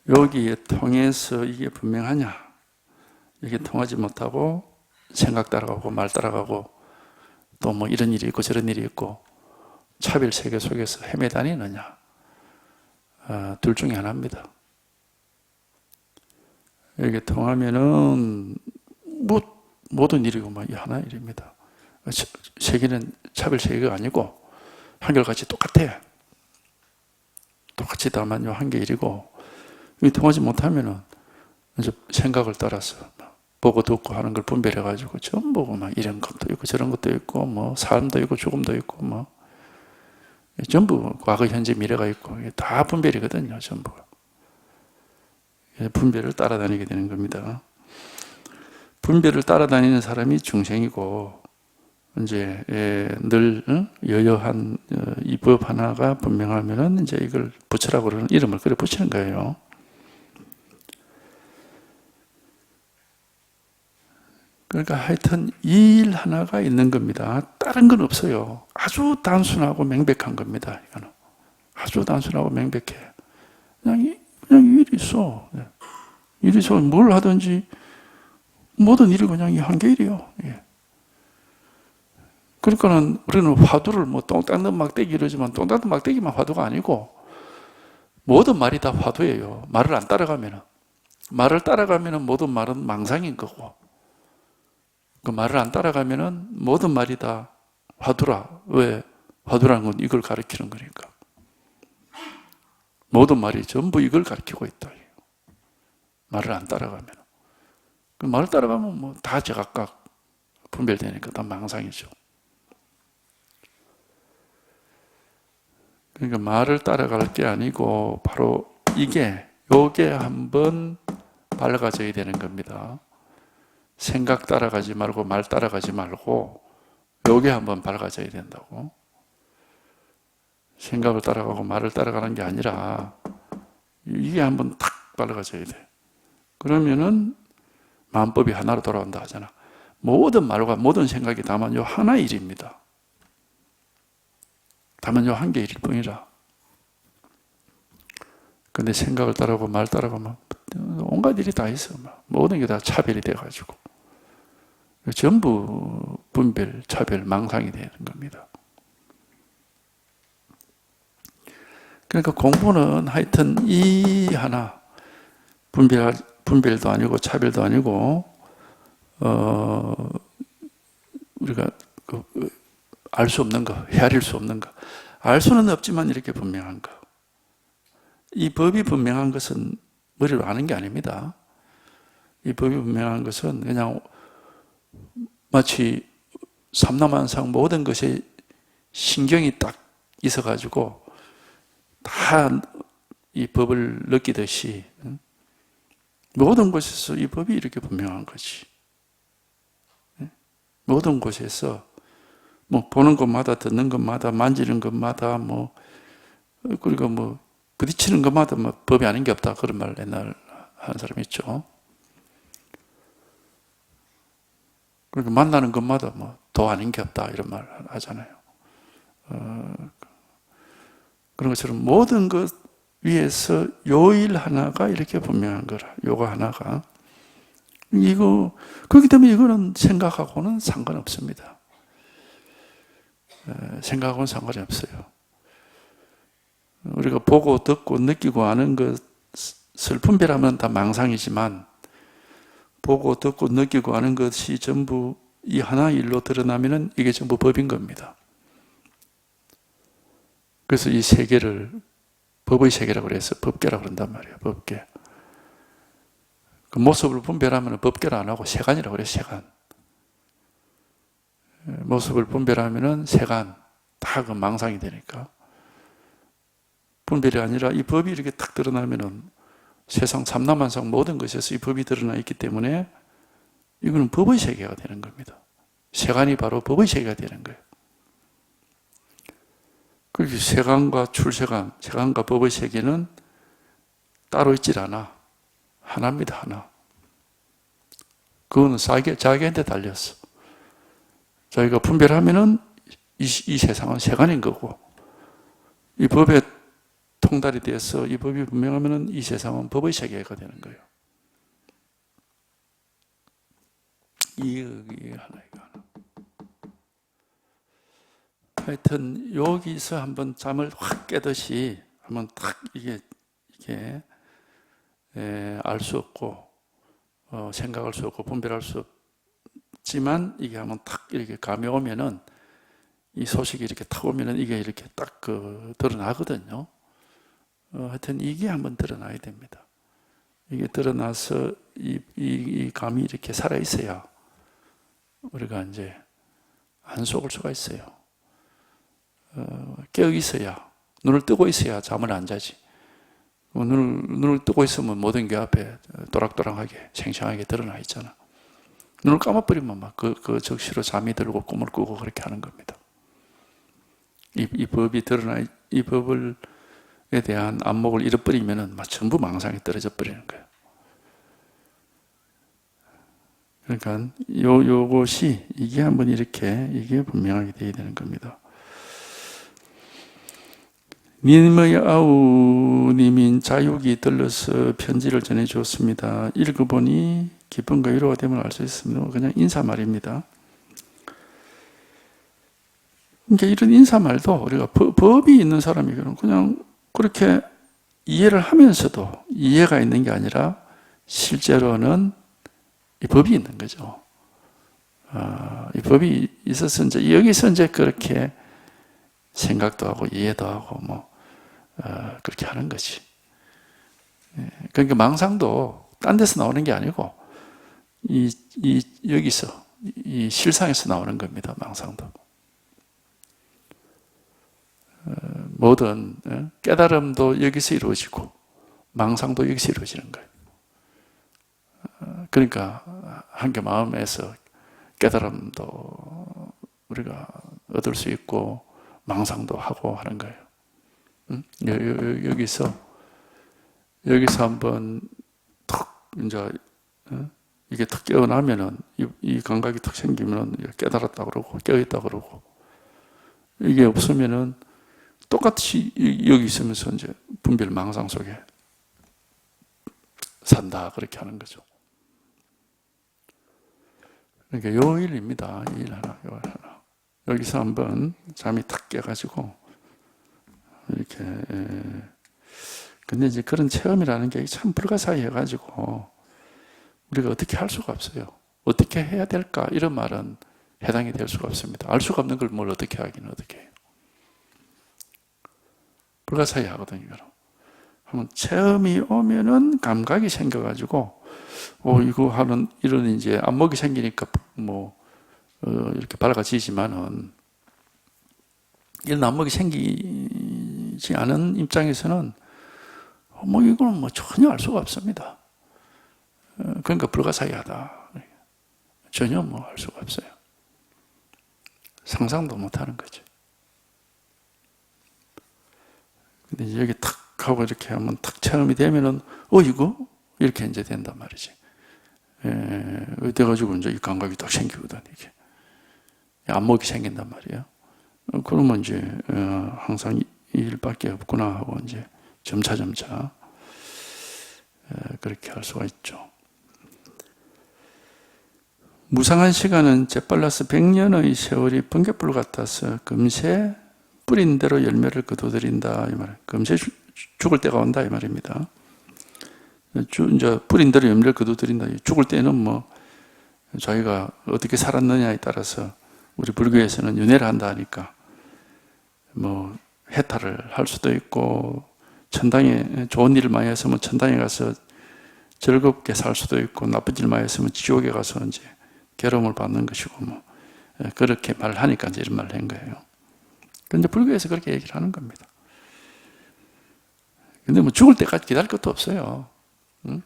Speaker 1: 여기에 통해서 이게 분명하냐? 이게 통하지 못하고 생각 따라가고 말 따라가고 또 뭐 이런 일이 있고 저런 일이 있고 차별 세계 속에서 헤매다니느냐? 둘 중에 하나입니다. 이게 통하면은 모든 일이고 이 하나의 일입니다. 세계는 차별 세계가 아니고 한결같이 똑같아. 똑같이 다만 요 한계 일이고 이 통하지 못하면은 이제 생각을 따라서 보고 듣고 하는 걸 분별해 가지고 전부 막 이런 것도 있고 저런 것도 있고 뭐 삶도 있고 죽음도 있고 뭐 전부 과거 현재 미래가 있고 다 분별이거든요. 전부 분별을 따라다니게 되는 겁니다. 분별을 따라다니는 사람이 중생이고 이제 늘 여여한 이 법 하나가 분명하면은 이제 이걸 부처라고 그러는 이름을 그래 붙이는 거예요. 그러니까 하여튼 이 일 하나가 있는 겁니다. 다른 건 없어요. 아주 단순하고 명백한 겁니다. 이거는 아주 단순하고 명백해. 그냥 이 일이 있어. 일이 있어. 뭘 하든지 모든 일이 그냥 이 한 개 일이요. 그러니까는 우리는 화두를 뭐 똥 닦는 막대기 이러지만 똥 닦는 막대기만 화두가 아니고 모든 말이 다 화두예요. 말을 안 따라가면은. 말을 따라가면은 모든 말은 망상인 거고 그 말을 안 따라가면은 모든 말이 다 화두라. 왜? 화두라는 건 이걸 가리키는 거니까. 모든 말이 전부 이걸 가리키고 있다. 말을 안 따라가면. 그 말을 따라가면 뭐 다 제각각 분별되니까 다 망상이죠. 그러니까 말을 따라갈 게 아니고 바로 요게 한번 밝아져야 되는 겁니다. 생각 따라가지 말고 말 따라가지 말고 요게 한번 밝아져야 된다고. 생각을 따라가고 말을 따라가는 게 아니라 이게 한번 탁 밝아져야 돼. 그러면은 마음법이 하나로 돌아온다 하잖아. 모든 말과 모든 생각이 다만 요 하나의 일입니다. 다만 요 한 개 일일 뿐이라. 근데 생각을 따라가고 말 따라가면 온갖 일이 다 있어. 모든 게 다 차별이 돼가지고. 전부 분별, 차별, 망상이 되는 겁니다. 그러니까 공부는 하여튼 이 하나, 분별도 아니고 차별도 아니고, 우리가 알 수 없는 거, 헤아릴 수 없는 거. 알 수는 없지만 이렇게 분명한 거. 이 법이 분명한 것은 머리로 아는 게 아닙니다. 이 법이 분명한 것은 그냥 마치 삼라만상 모든 것에 신경이 딱 있어가지고 다 이 법을 느끼듯이 모든 곳에서 이 법이 이렇게 분명한 거지. 모든 곳에서 뭐 보는 것마다 듣는 것마다 만지는 것마다 그리고 부딪히는 것마다 법이 아닌 게 없다 그런 말 옛날 하는 사람이 있죠. 그러니까 만나는 것마다 더 아닌 게 없다 이런 말 하잖아요. 그런 것처럼 모든 것 위에서 요 일 하나가 이렇게 분명한 거라. 요거 하나가. 그렇기 때문에 이거는 생각하고는 상관없습니다. 생각하고는 상관이 없어요. 우리가 보고 듣고 느끼고 아는 것을 분별하면 다 망상이지만 보고 듣고 느끼고 아는 것이 전부 이 하나의 일로 드러나면 이게 전부 법인 겁니다. 그래서 이 세계를 법의 세계라고 그래서 법계라고 그런단 말이에요. 법계. 그 모습을 분별하면 법계를 안 하고 세간이라고 그래요. 세간. 모습을 분별하면 세간. 다 그 망상이 되니까. 분별이 아니라 이 법이 이렇게 딱 드러나면은 세상 삼라만상 모든 것에서 이 법이 드러나 있기 때문에 이거는 법의 세계가 되는 겁니다. 세간이 바로 법의 세계가 되는 거예요. 그렇게 세간과 출세간, 세간과 법의 세계는 따로 있질 않아. 하나입니다, 하나. 그거는 자기한테 달렸어. 자기가 분별하면은 이 세상은 세간인 거고, 이 법에 통달이 되어서 이 법이 분명하면은 이 세상은 법의 세계가 되는 거예요. 이게 하나, 이거 하나. 하여튼 여기서 한번 잠을 확 깨듯이 한번 딱 이게 알 수 없고 생각할 수 없고 분별할 수 없지만 이게 한번 탁 이렇게 감이 오면은 이 소식이 이렇게 탁 오면은 이게 이렇게 딱 드러나거든요. 하여튼 이게 한번 드러나야 됩니다. 이게 드러나서 이 감이 이렇게 살아 있어야 우리가 이제 안 속을 수가 있어요. 깨어 있어야, 눈을 뜨고 있어야 잠을 안 자지. 눈을 뜨고 있으면 모든 게 앞에 또락또락하게 생생하게 드러나 있잖아. 눈을 감아버리면 막 그 적시로 잠이 들고 꿈을 꾸고 그렇게 하는 겁니다. 이 법이 드러나, 이 법에 대한 안목을 잃어버리면은 막 전부 망상에 떨어져 버리는 거예요. 그러니까 요것이 이게 한번 이게 분명하게 되어야 되는 겁니다. 님의 아우님인 자육이 들러서 편지를 전해주었습니다. 읽어보니 기쁨과 위로가 됨을 알 수 있습니다. 그냥 인사말입니다. 그러니까 이런 인사말도 우리가 법이 있는 사람이 그냥 그렇게 이해를 하면서도 이해가 있는 게 아니라 실제로는 이 법이 있는 거죠. 이 법이 있어서 이제 여기서 이제 그렇게 생각도 하고 이해도 하고 그렇게 하는 거지. 그러니까 망상도 딴 데서 나오는 게 아니고 여기서 이 실상에서 나오는 겁니다. 망상도. 모든 깨달음도 여기서 이루어지고 망상도 여기서 이루어지는 거예요. 그러니까 한개 마음에서 깨달음도 우리가 얻을 수 있고 망상도 하고 하는 거예요. 여기서 한번 탁 이제 이게 탁 깨어나면은 이 감각이 탁 생기면은 깨달았다 그러고 깨어있다 그러고 이게 없으면은 똑같이 여기 있으면서 이제 분별 망상 속에 산다 그렇게 하는 거죠. 그러니까 요 일입니다. 이 일 하나, 요 일 하나. 여기서 한번 잠이 탁 깨가지고 이렇게 근데 이제 그런 체험이라는 게 참 불가사의해가지고 우리가 어떻게 할 수가 없어요. 어떻게 해야 될까 이런 말은 해당이 될 수가 없습니다. 알 수가 없는 걸 뭘 어떻게 하기는 어떻게 해요. 불가사의하거든요. 한번 체험이 오면은 감각이 생겨가지고 이거 하는 이런 이제 안목이 생기니까 이렇게 밝아지지만은 이런 안목이 생기지 않은 입장에서는 이거는 전혀 알 수가 없습니다. 그러니까 불가사의하다. 전혀 알 수가 없어요. 상상도 못 하는 거죠. 근데 여기 탁 하고 이렇게 하면 탁 체험이 되면은 이거? 이렇게 이제 된단 말이지. 돼가지고 이제 이 감각이 딱 생기거든, 이게. 안목이 생긴단 말이에요. 그러면 이제, 항상 이 일밖에 없구나 하고 이제 점차, 그렇게 할 수가 있죠. 무상한 시간은 재빨라서 100년의 세월이 번갯불 같아서 금세 뿌린 대로 열매를 거두들인다, 이 말. 금세 죽을 때가 온다, 이 말입니다. 이제 뿌린 대로 열매를 거두들인다. 죽을 때는 자기가 어떻게 살았느냐에 따라서 우리 불교에서는 윤회를 한다 하니까 해탈을 할 수도 있고 천당에 좋은 일을 많이 했으면 천당에 가서 즐겁게 살 수도 있고 나쁜 일 많이 했으면 지옥에 가서 이제 괴로움을 받는 것이고 그렇게 말을 하니까 이제 이런 말을 한 거예요. 그런데 불교에서 그렇게 얘기를 하는 겁니다. 근데 죽을 때까지 기다릴 것도 없어요. 응?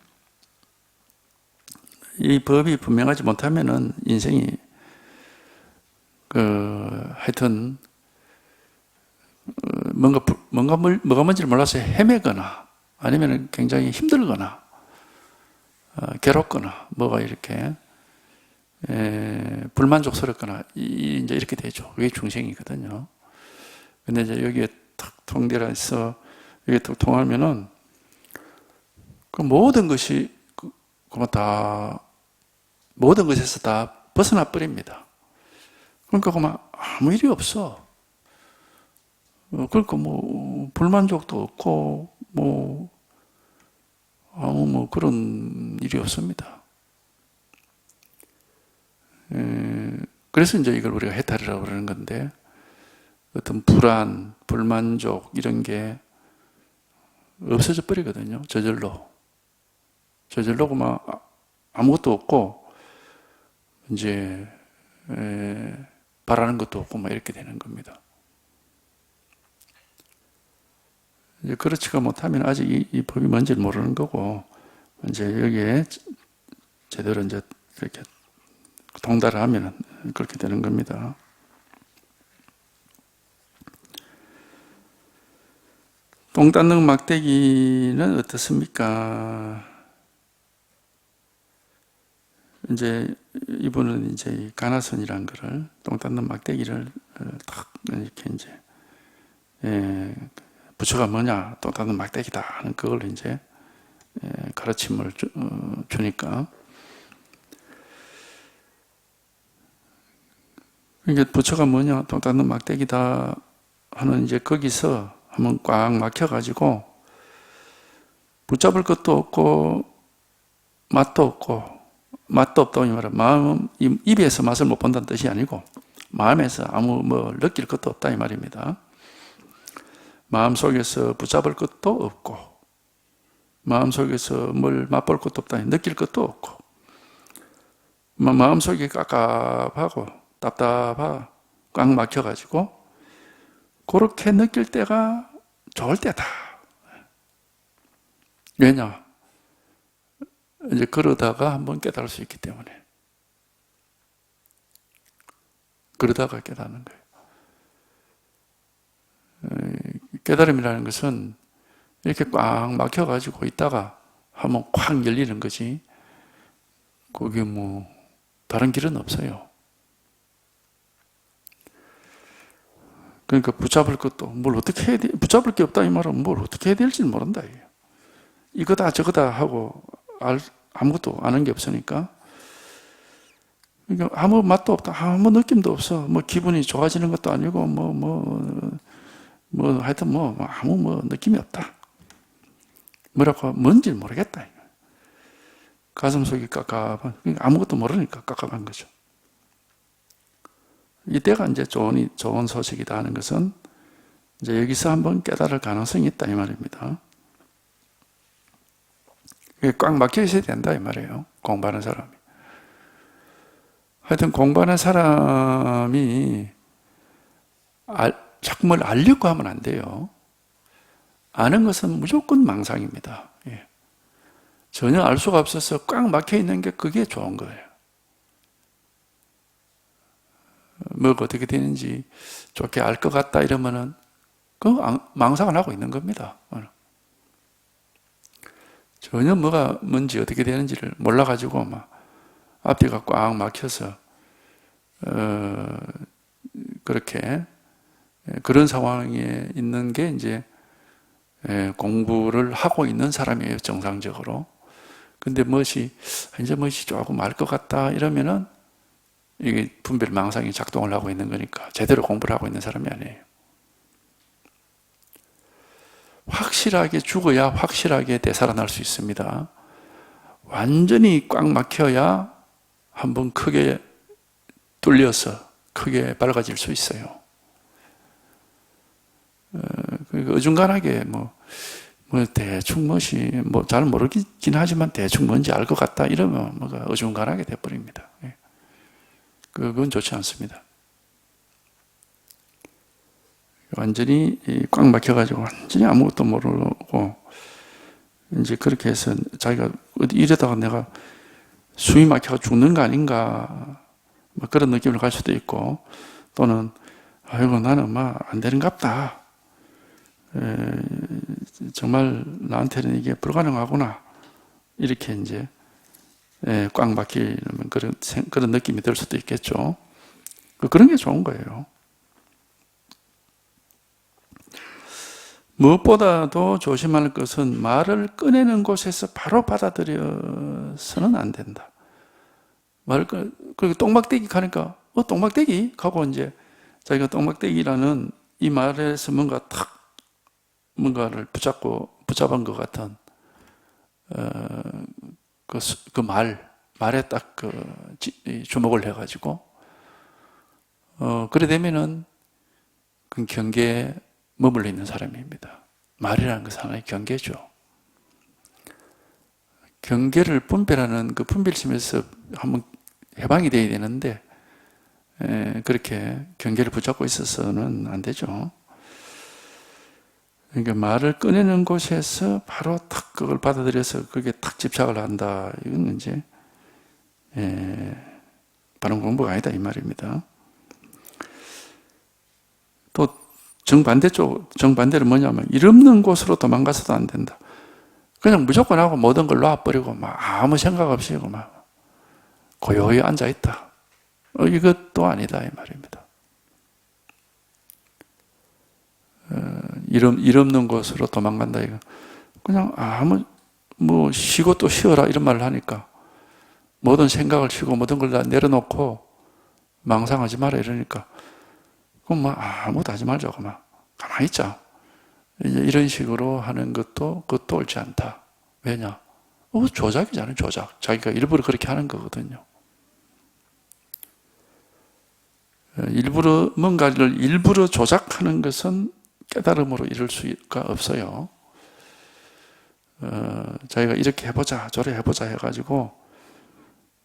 Speaker 1: 이 법이 분명하지 못하면은 인생이 하여튼, 뭐가 뭔지를 몰라서 헤매거나, 아니면 굉장히 힘들거나, 괴롭거나, 뭐가 이렇게, 불만족스럽거나, 이제 이렇게 되죠. 그게 중생이거든요. 근데 이제 여기에 탁 통달해서, 여기에 탁 통하면은, 그 모든 것이, 모든 것에서 다 벗어나 버립니다. 그러니까 그만 아무 일이 없어. 그러니까 뭐 불만족도 없고 뭐 아무 뭐 그런 일이 없습니다. 그래서 이제 이걸 우리가 해탈이라고 그러는 건데, 어떤 불안, 불만족 이런 게 없어져 버리거든요. 저절로 그만 아무것도 없고 이제 바라는 것도 없고 막 이렇게 되는 겁니다. 이제 그렇지가 못하면 아직 이 법이 뭔지를 모르는 거고, 이제 여기에 제대로 이제 이렇게 통달을 하면 그렇게 되는 겁니다. 똥 닦는 막대기는 어떻습니까? 이제 이분은 이제 가나선이란 거를, 똥 닦는 막대기를 딱 이렇게 이제 부처가 뭐냐, 똥 닦는 막대기다 하는 그걸 이제 가르침을 주니까, 이게 부처가 뭐냐, 똥 닦는 막대기다 하는 이제 거기서 한번 꽉 막혀가지고 붙잡을 것도 없고 맛도 없고, 맛도 없다고 이 말은 마음, 입에서 맛을 못 본다는 뜻이 아니고 마음에서 아무 뭐 느낄 것도 없다 이 말입니다. 마음속에서 붙잡을 것도 없고, 마음속에서 뭘 맛볼 것도 없다, 느낄 것도 없고, 마음속이 깝깝하고 답답하고 꽉 막혀가지고 그렇게 느낄 때가 좋을 때다. 왜냐? 이제 그러다가 한번 깨달을 수 있기 때문에. 그러다가 깨닫는 거예요. 깨달음이라는 것은 이렇게 꽉 막혀가지고 있다가 한번 콱 열리는 거지, 그게 뭐 다른 길은 없어요. 그러니까 붙잡을 것도 뭘 어떻게 해야 돼, 붙잡을 게 없다 이 말은 뭘 어떻게 해야 될지는 모른다. 이거다 저거다 하고 아무것도 아는 게 없으니까, 그러니까 아무 맛도 없다, 아무 느낌도 없어, 뭐 기분이 좋아지는 것도 아니고 하여튼 아무 느낌이 없다. 뭐라고 뭔지 모르겠다. 가슴속이 깝깝한, 그러니까 아무것도 모르니까 깝깝한 거죠. 이때가 이제 좋은 소식이다 하는 것은 이제 여기서 한번 깨달을 가능성이 있다 이 말입니다. 꽉 막혀 있어야 된다 이 말이에요. 공부하는 사람이. 하여튼 공부하는 사람이 자꾸 뭘 알려고 하면 안 돼요. 아는 것은 무조건 망상입니다. 전혀 알 수가 없어서 꽉 막혀 있는 게 그게 좋은 거예요. 뭐가 어떻게 되는지 좋게 알 것 같다 이러면은 그 망상을 하고 있는 겁니다. 전혀 뭐가 뭔지 어떻게 되는지를 몰라가지고 막 앞뒤가 꽉 막혀서 그렇게 그런 상황에 있는 게 이제 공부를 하고 있는 사람이에요, 정상적으로. 근데 이제 조금 알 것 같다 이러면은 이게 분별 망상이 작동을 하고 있는 거니까 제대로 공부를 하고 있는 사람이 아니에요. 확실하게 죽어야 확실하게 되살아날 수 있습니다. 완전히 꽉 막혀야 한번 크게 뚫려서 크게 밝아질 수 있어요. 그러니까 어중간하게 대충 잘 모르긴 하지만 대충 뭔지 알 것 같다 이러면 뭐가 어중간하게 돼버립니다. 그건 좋지 않습니다. 완전히 꽉 막혀가지고 완전히 아무것도 모르고 이제 그렇게 해서 자기가 이러다가 내가 숨이 막혀서 죽는 거 아닌가 그런 느낌을 갈 수도 있고, 또는 아이고 나는 안 되는갑다. 정말 나한테는 이게 불가능하구나. 이렇게 이제 꽉 막히는 그런 느낌이 들 수도 있겠죠. 그런 게 좋은 거예요. 무엇보다도 조심할 것은 말을 꺼내는 곳에서 바로 받아들여서는 안 된다. 그리고 똥막대기 가니까 똥막대기? 하고 이제 자기가 똥막대기라는 이 말에서 뭔가를 붙잡은 것 같은 말에 딱 주목을 해가지고 그래 되면은 그 경계에 머물러 있는 사람입니다. 말이라는 것은 하나의 경계죠. 경계를 분별하는 그 분별심에서 한번 해방이 되어야 되는데 그렇게 경계를 붙잡고 있어서는 안 되죠. 그러니까 말을 꺼내는 곳에서 바로 탁 그걸 받아들여서 그게 탁 집착을 한다. 이건 이제 바른 공부가 아니다 이 말입니다. 또 정반대로 뭐냐면 일 없는 곳으로 도망가서도 안 된다. 그냥 무조건 하고 모든 걸 놔버리고 아무 생각 없이 고요히 앉아있다. 이것도 아니다 이 말입니다. 일 없는 곳으로 도망간다 이거. 그냥 쉬고 또 쉬어라 이런 말을 하니까 모든 생각을 쉬고 모든 걸 다 내려놓고 망상하지 마라 이러니까 그럼 아무것도 하지 말자고 가만히 있자. 이제 이런 식으로 하는 그것도 옳지 않다. 왜냐? 조작이잖아요, 조작. 자기가 일부러 그렇게 하는 거거든요. 뭔가를 일부러 조작하는 것은 깨달음으로 이룰 수가 없어요. 자기가 이렇게 해보자, 저래 해보자 해가지고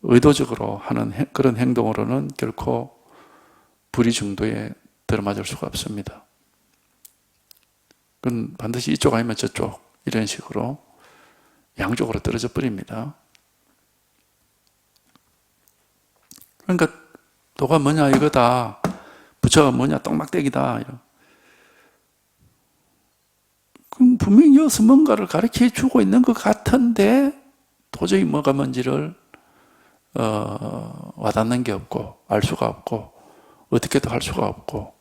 Speaker 1: 의도적으로 하는 그런 행동으로는 결코 불의 중도에 들어맞을 수가 없습니다. 그건 반드시 이쪽 아니면 저쪽 이런 식으로 양쪽으로 떨어져 버립니다. 그러니까 도가 뭐냐 이거다, 부처가 뭐냐 똥막대기다. 그럼 분명히 여기서 뭔가를 가르쳐 주고 있는 것 같은데 도저히 뭐가 뭔지를 와닿는 게 없고 알 수가 없고 어떻게도 할 수가 없고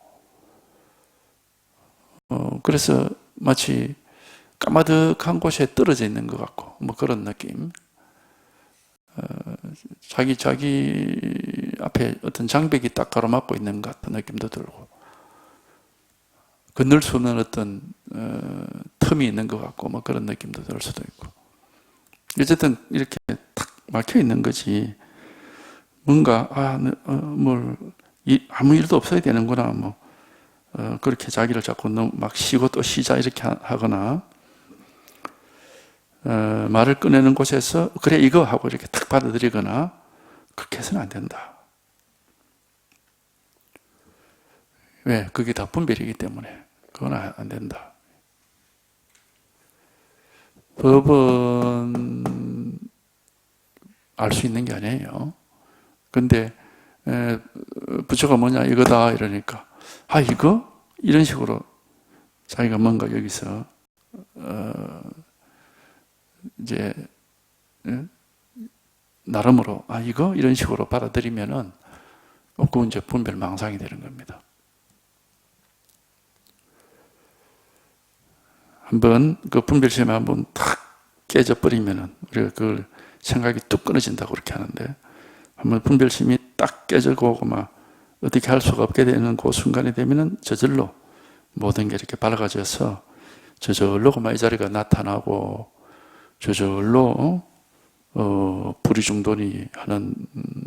Speaker 1: 그래서 마치 까마득한 곳에 떨어져 있는 것 같고 그런 느낌. 자기 앞에 어떤 장벽이 딱 가로막고 있는 것 같은 느낌도 들고 건널 수 없는 어떤 틈이 있는 것 같고 그런 느낌도 들 수도 있고 어쨌든 이렇게 탁 막혀 있는 거지. 뭔가 아무 일도 없어야 되는구나 그렇게 자기를 자꾸 막 쉬고 또 쉬자 이렇게 하거나 말을 꺼내는 곳에서 그래 이거 하고 이렇게 탁 받아들이거나 그렇게 해서는 안 된다. 왜? 그게 다 분별이기 때문에 그건 안 된다. 법은 알 수 있는 게 아니에요. 근데 부처가 뭐냐 이거다 이러니까 이거? 이런 식으로 자기가 뭔가 여기서 이제 나름으로 이거? 이런 식으로 받아들이면은 그건 이제 분별망상이 되는 겁니다. 한번 그 분별심에 한번 탁 깨져버리면은 우리가 그걸 생각이 뚝 끊어진다고 그렇게 하는데 한번 분별심이 딱 깨져고 어떻게 할 수가 없게 되는 그 순간이 되면은 저절로 모든 게 이렇게 밝아져서 저절로 이 자리가 나타나고 저절로 불의중돈이 하는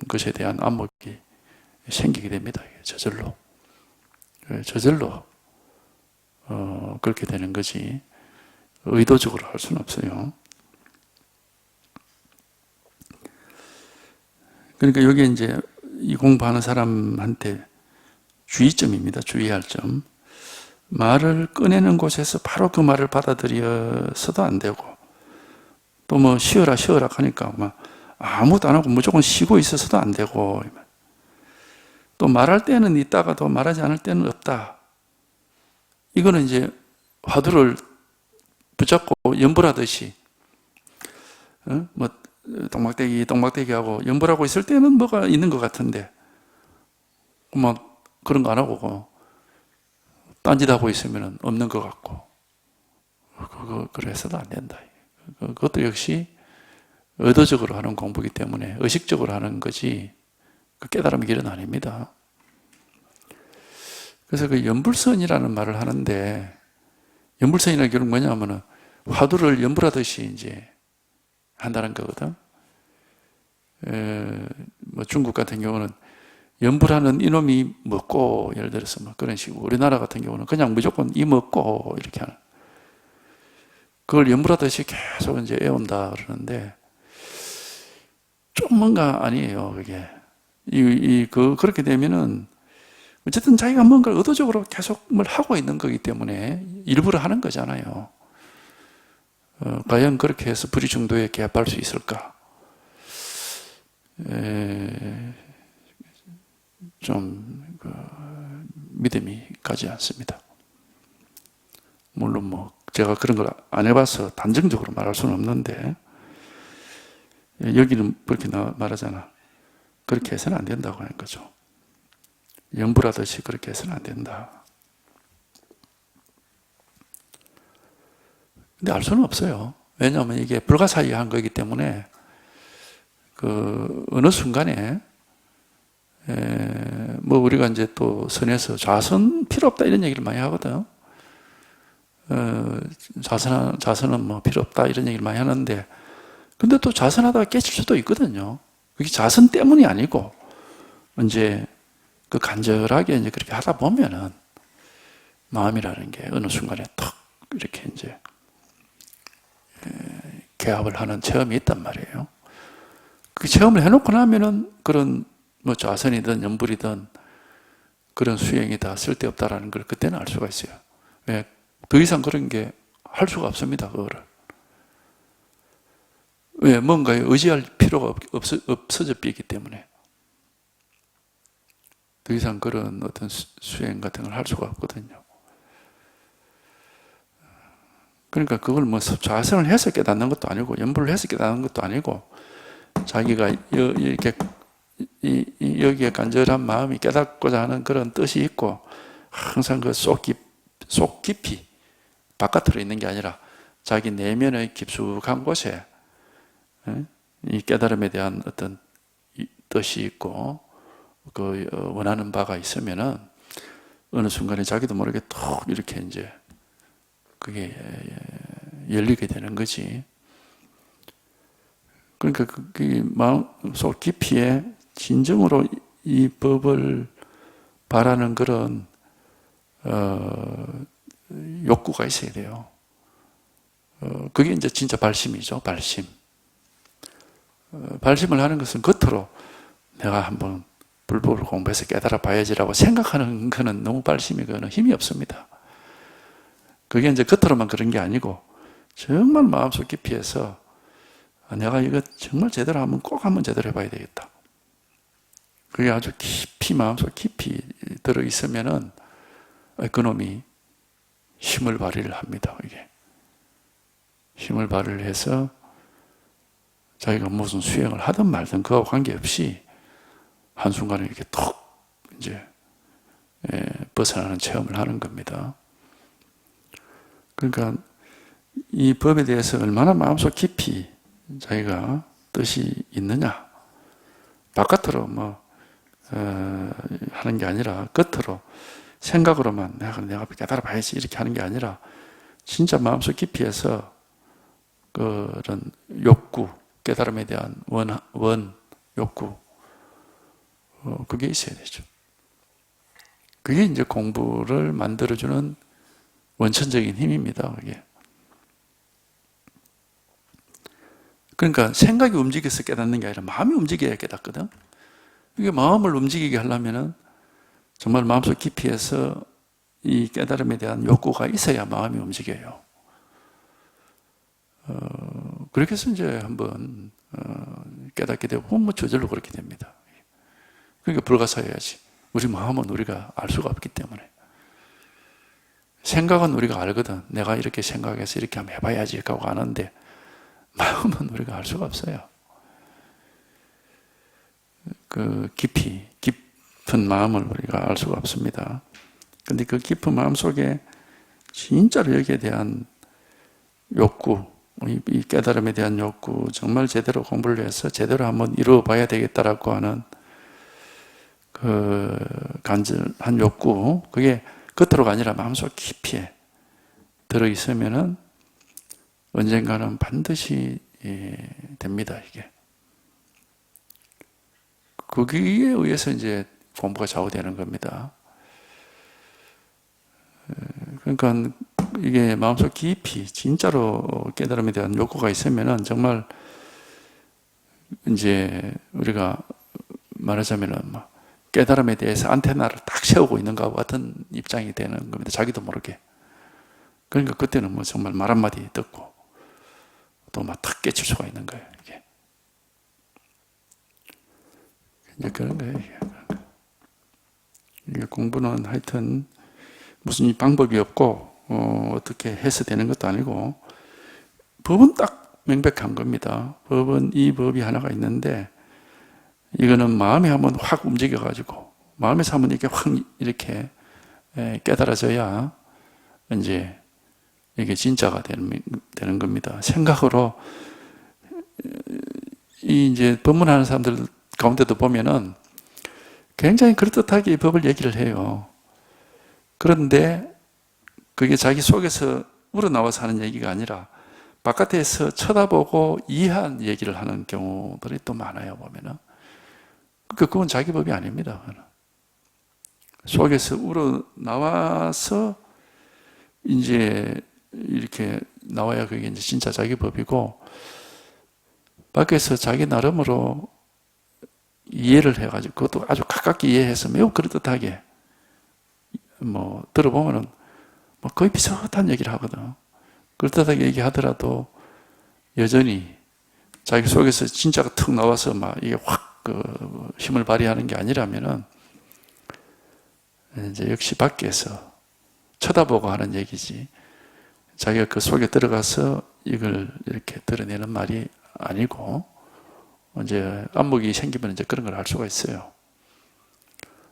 Speaker 1: 것에 대한 안목이 생기게 됩니다. 저절로 그렇게 되는 거지 의도적으로 할 수는 없어요. 그러니까 여기 이제 이 공부하는 사람한테 주의점입니다. 주의할 점. 말을 꺼내는 곳에서 바로 그 말을 받아들여서도 안 되고 또 쉬어라 하니까 아무것도 안 하고 무조건 쉬고 있어서도 안 되고 또 말할 때는 있다가도 말하지 않을 때는 없다. 이거는 이제 화두를 붙잡고 연불하듯이, 뭐 동막대기하고 연불하고 있을 때는 뭐가 있는 것 같은데, 뭐 그런 거 안 하고 딴짓하고 있으면 없는 것 같고, 그래서도 안 된다. 그것도 역시 의도적으로 하는 공부이기 때문에 의식적으로 하는 거지 그 깨달음의 길은 아닙니다. 그래서 그 연불선이라는 말을 하는데, 연불선이라는 결국 뭐냐면은 화두를 연불하듯이 이제 한다는 거거든. 뭐 중국 같은 경우는 연불하는 이놈이 먹고, 예를 들어서 뭐 그런 식으로, 우리나라 같은 경우는 그냥 무조건 이 먹고 이렇게 하는, 그걸 연불하듯이 계속 이제 애운다 그러는데, 좀 뭔가 아니에요, 그게. 그렇게 되면은, 어쨌든 자기가 뭔가를 의도적으로 계속 뭘 하고 있는 거기 때문에 일부러 하는 거잖아요. 과연 그렇게 해서 불의 중도에 개입할 수 있을까? 믿음이 가지 않습니다. 물론 뭐 제가 그런 걸 안 해봐서 단정적으로 말할 수는 없는데, 여기는 그렇게 말하잖아. 그렇게 해서는 안 된다고 하는 거죠. 연불하듯이 그렇게 해서는 안 된다. 근데 알 수는 없어요. 왜냐하면 이게 불가사의한 거기 때문에 어느 순간에 뭐 우리가 이제 또 선에서 좌선 필요 없다 이런 얘기를 많이 하거든. 좌선은 뭐 필요 없다 이런 얘기를 많이 하는데, 근데 또 좌선하다가 깨질 수도 있거든요. 그게 좌선 때문이 아니고 이제 그 간절하게 이제 그렇게 하다 보면은 마음이라는 게 어느 순간에 탁 이렇게 이제 개합을 하는 체험이 있단 말이에요. 그 체험을 해놓고 나면은 그런 뭐 좌선이든 연불이든 그런 수행이 다 쓸데없다라는 걸 그때는 알 수가 있어요. 왜? 더 이상 그런 게 할 수가 없습니다, 그거를. 왜? 뭔가에 의지할 필요가 없어져 삐기 때문에. 더 이상 그런 어떤 수행 같은 걸 할 수가 없거든요. 그러니까 그걸 뭐 좌선을 해서 깨닫는 것도 아니고, 연불을 해서 깨닫는 것도 아니고, 자기가 이렇게 여기에 간절한 마음이 깨닫고자 하는 그런 뜻이 있고, 항상 그 속 깊이 바깥으로 있는 게 아니라 자기 내면의 깊숙한 곳에 이 깨달음에 대한 어떤 뜻이 있고 그 원하는 바가 있으면은 어느 순간에 자기도 모르게 톡 이렇게 이제 그게 열리게 되는 거지. 그러니까 그 마음속 깊이에 진정으로 이 법을 바라는 그런 욕구가 있어야 돼요. 그게 이제 진짜 발심이죠, 발심. 발심을 하는 것은 겉으로 내가 한번 불법을 공부해서 깨달아 봐야지라고 생각하는 거는 너무 발심이 그거는 힘이 없습니다. 그게 이제 겉으로만 그런 게 아니고 정말 마음속 깊이에서 내가 이거 정말 제대로 하면 꼭 한번 제대로 해봐야 되겠다. 그게 아주 깊이 마음속 깊이 들어있으면은 그놈이 힘을 발휘를 합니다. 이게 힘을 발휘를 해서 자기가 무슨 수행을 하든 말든 그와 관계없이 한순간에 이렇게 톡 이제 벗어나는 체험을 하는 겁니다. 그러니까 이 법에 대해서 얼마나 마음속 깊이 자기가 뜻이 있느냐, 바깥으로 뭐 하는 게 아니라 겉으로 생각으로만 내가 깨달아 봐야지 이렇게 하는 게 아니라 진짜 마음속 깊이에서 그런 욕구, 깨달음에 대한 욕구, 그게 있어야 되죠. 그게 이제 공부를 만들어주는 원천적인 힘입니다, 그게. 그러니까 생각이 움직여서 깨닫는 게 아니라 마음이 움직여야 깨닫거든. 이게 마음을 움직이게 하려면은 정말 마음속 깊이에서 이 깨달음에 대한 욕구가 있어야 마음이 움직여요. 그렇게 해서 이제 한번 깨닫게 되고 뭐 저절로 그렇게 됩니다. 그러니까 불가사의하지. 우리 마음은 우리가 알 수가 없기 때문에. 생각은 우리가 알거든. 내가 이렇게 생각해서 이렇게 한번 해봐야지 하고 아는데 마음은 우리가 알 수가 없어요. 그 깊은 마음을 우리가 알 수가 없습니다. 근데 그 깊은 마음 속에 진짜로 여기에 대한 욕구, 이 깨달음에 대한 욕구, 정말 제대로 공부를 해서 제대로 한번 이루어 봐야 되겠다라고 하는 그 간절한 욕구, 그게 겉으로가 아니라 마음속 깊이에 들어있으면은 언젠가는 반드시 됩니다, 이게. 거기에 의해서 이제 공부가 좌우되는 겁니다. 그러니까 이게 마음속 깊이 진짜로 깨달음에 대한 욕구가 있으면은 정말 이제 우리가 말하자면은 막 깨달음에 대해서 안테나를 딱 세우고 있는 것과 같은 입장이 되는 겁니다. 자기도 모르게. 그러니까 그때는 뭐 정말 말 한마디 듣고 또 막 탁 깨칠 수가 있는 거예요, 이게. 이제 그런 거예요, 이게 공부는 하여튼 무슨 방법이 없고 어떻게 해서 되는 것도 아니고 법은 딱 명백한 겁니다. 법은 이 법이 하나가 있는데 이거는 마음이 한번 확 움직여가지고 마음에서 한번 이렇게 확 이렇게 깨달아져야 이제 이게 진짜가 되는 겁니다. 생각으로 이 이제 법문하는 사람들 가운데도 보면은 굉장히 그럴듯하게 이 법을 얘기를 해요. 그런데 그게 자기 속에서 우러나와서 하는 얘기가 아니라 바깥에서 쳐다보고 이해한 얘기를 하는 경우들이 또 많아요, 보면은. 그건 자기 법이 아닙니다. 속에서 우러나와서 이제 이렇게 나와야 그게 이제 진짜 자기 법이고, 밖에서 자기 나름으로 이해를 해가지고, 그것도 아주 가깝게 이해해서 매우 그럴듯하게, 뭐, 들어보면은, 뭐 거의 비슷한 얘기를 하거든. 그럴듯하게 얘기하더라도, 여전히 자기 속에서 진짜가 툭 나와서 막 이게 확 힘을 발휘하는 게 아니라면은, 이제 역시 밖에서 쳐다보고 하는 얘기지, 자기가 그 속에 들어가서 이걸 이렇게 드러내는 말이 아니고, 이제 안목이 생기면 이제 그런 걸 알 수가 있어요.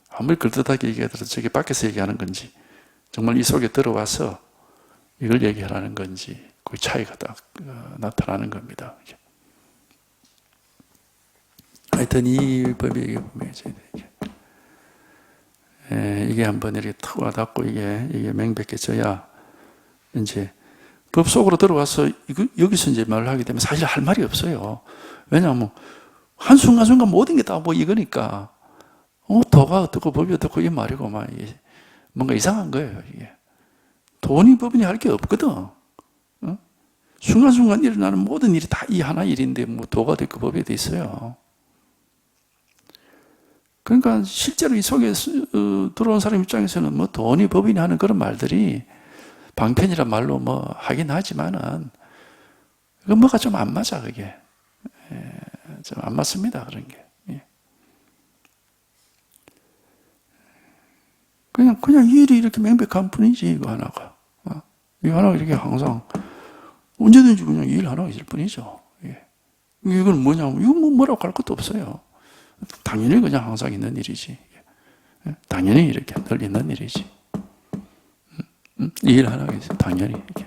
Speaker 1: 아무리 그럴듯하게 얘기하더라도 저게 밖에서 얘기하는 건지, 정말 이 속에 들어와서 이걸 얘기하라는 건지, 그 차이가 딱 나타나는 겁니다. 하여튼 이 법이 분명해져야 돼요. 이게 한번 이렇게 탁 와닿고 이게 명백해져야 이제 법 속으로 들어와서 여기서 이제 말을 하게 되면 사실 할 말이 없어요. 왜냐하면 한순간순간 모든 게 다 뭐 이거니까 도가 어떻고 법이 어떻고 이 말이고 막 이게 뭔가 이상한 거예요, 이게. 돈이 법이니 할 게 없거든. 순간순간 일어나는 모든 일이 다 이 하나 일인데 뭐 도가 되고 법이 돼 있어요. 그러니까 실제로 이 속에 들어온 사람 입장에서는 뭐 돈이 법이니 하는 그런 말들이 방편이란 말로 뭐 하긴 하지만은 그 뭐가 좀 안 맞아, 그게. 좀 안 맞습니다, 그런 게. 그냥 이 일이 이렇게 명백한 뿐이지, 이거 하나가. 이거 하나가 이렇게 항상 언제든지 그냥 이 일 하나가 있을 뿐이죠. 이건 뭐냐면, 이거 뭐라고 할 것도 없어요. 당연히 그냥 항상 있는 일이지. 당연히 이렇게 늘 있는 일이지. 이 일 하나가 있어요. 당연히 이렇게.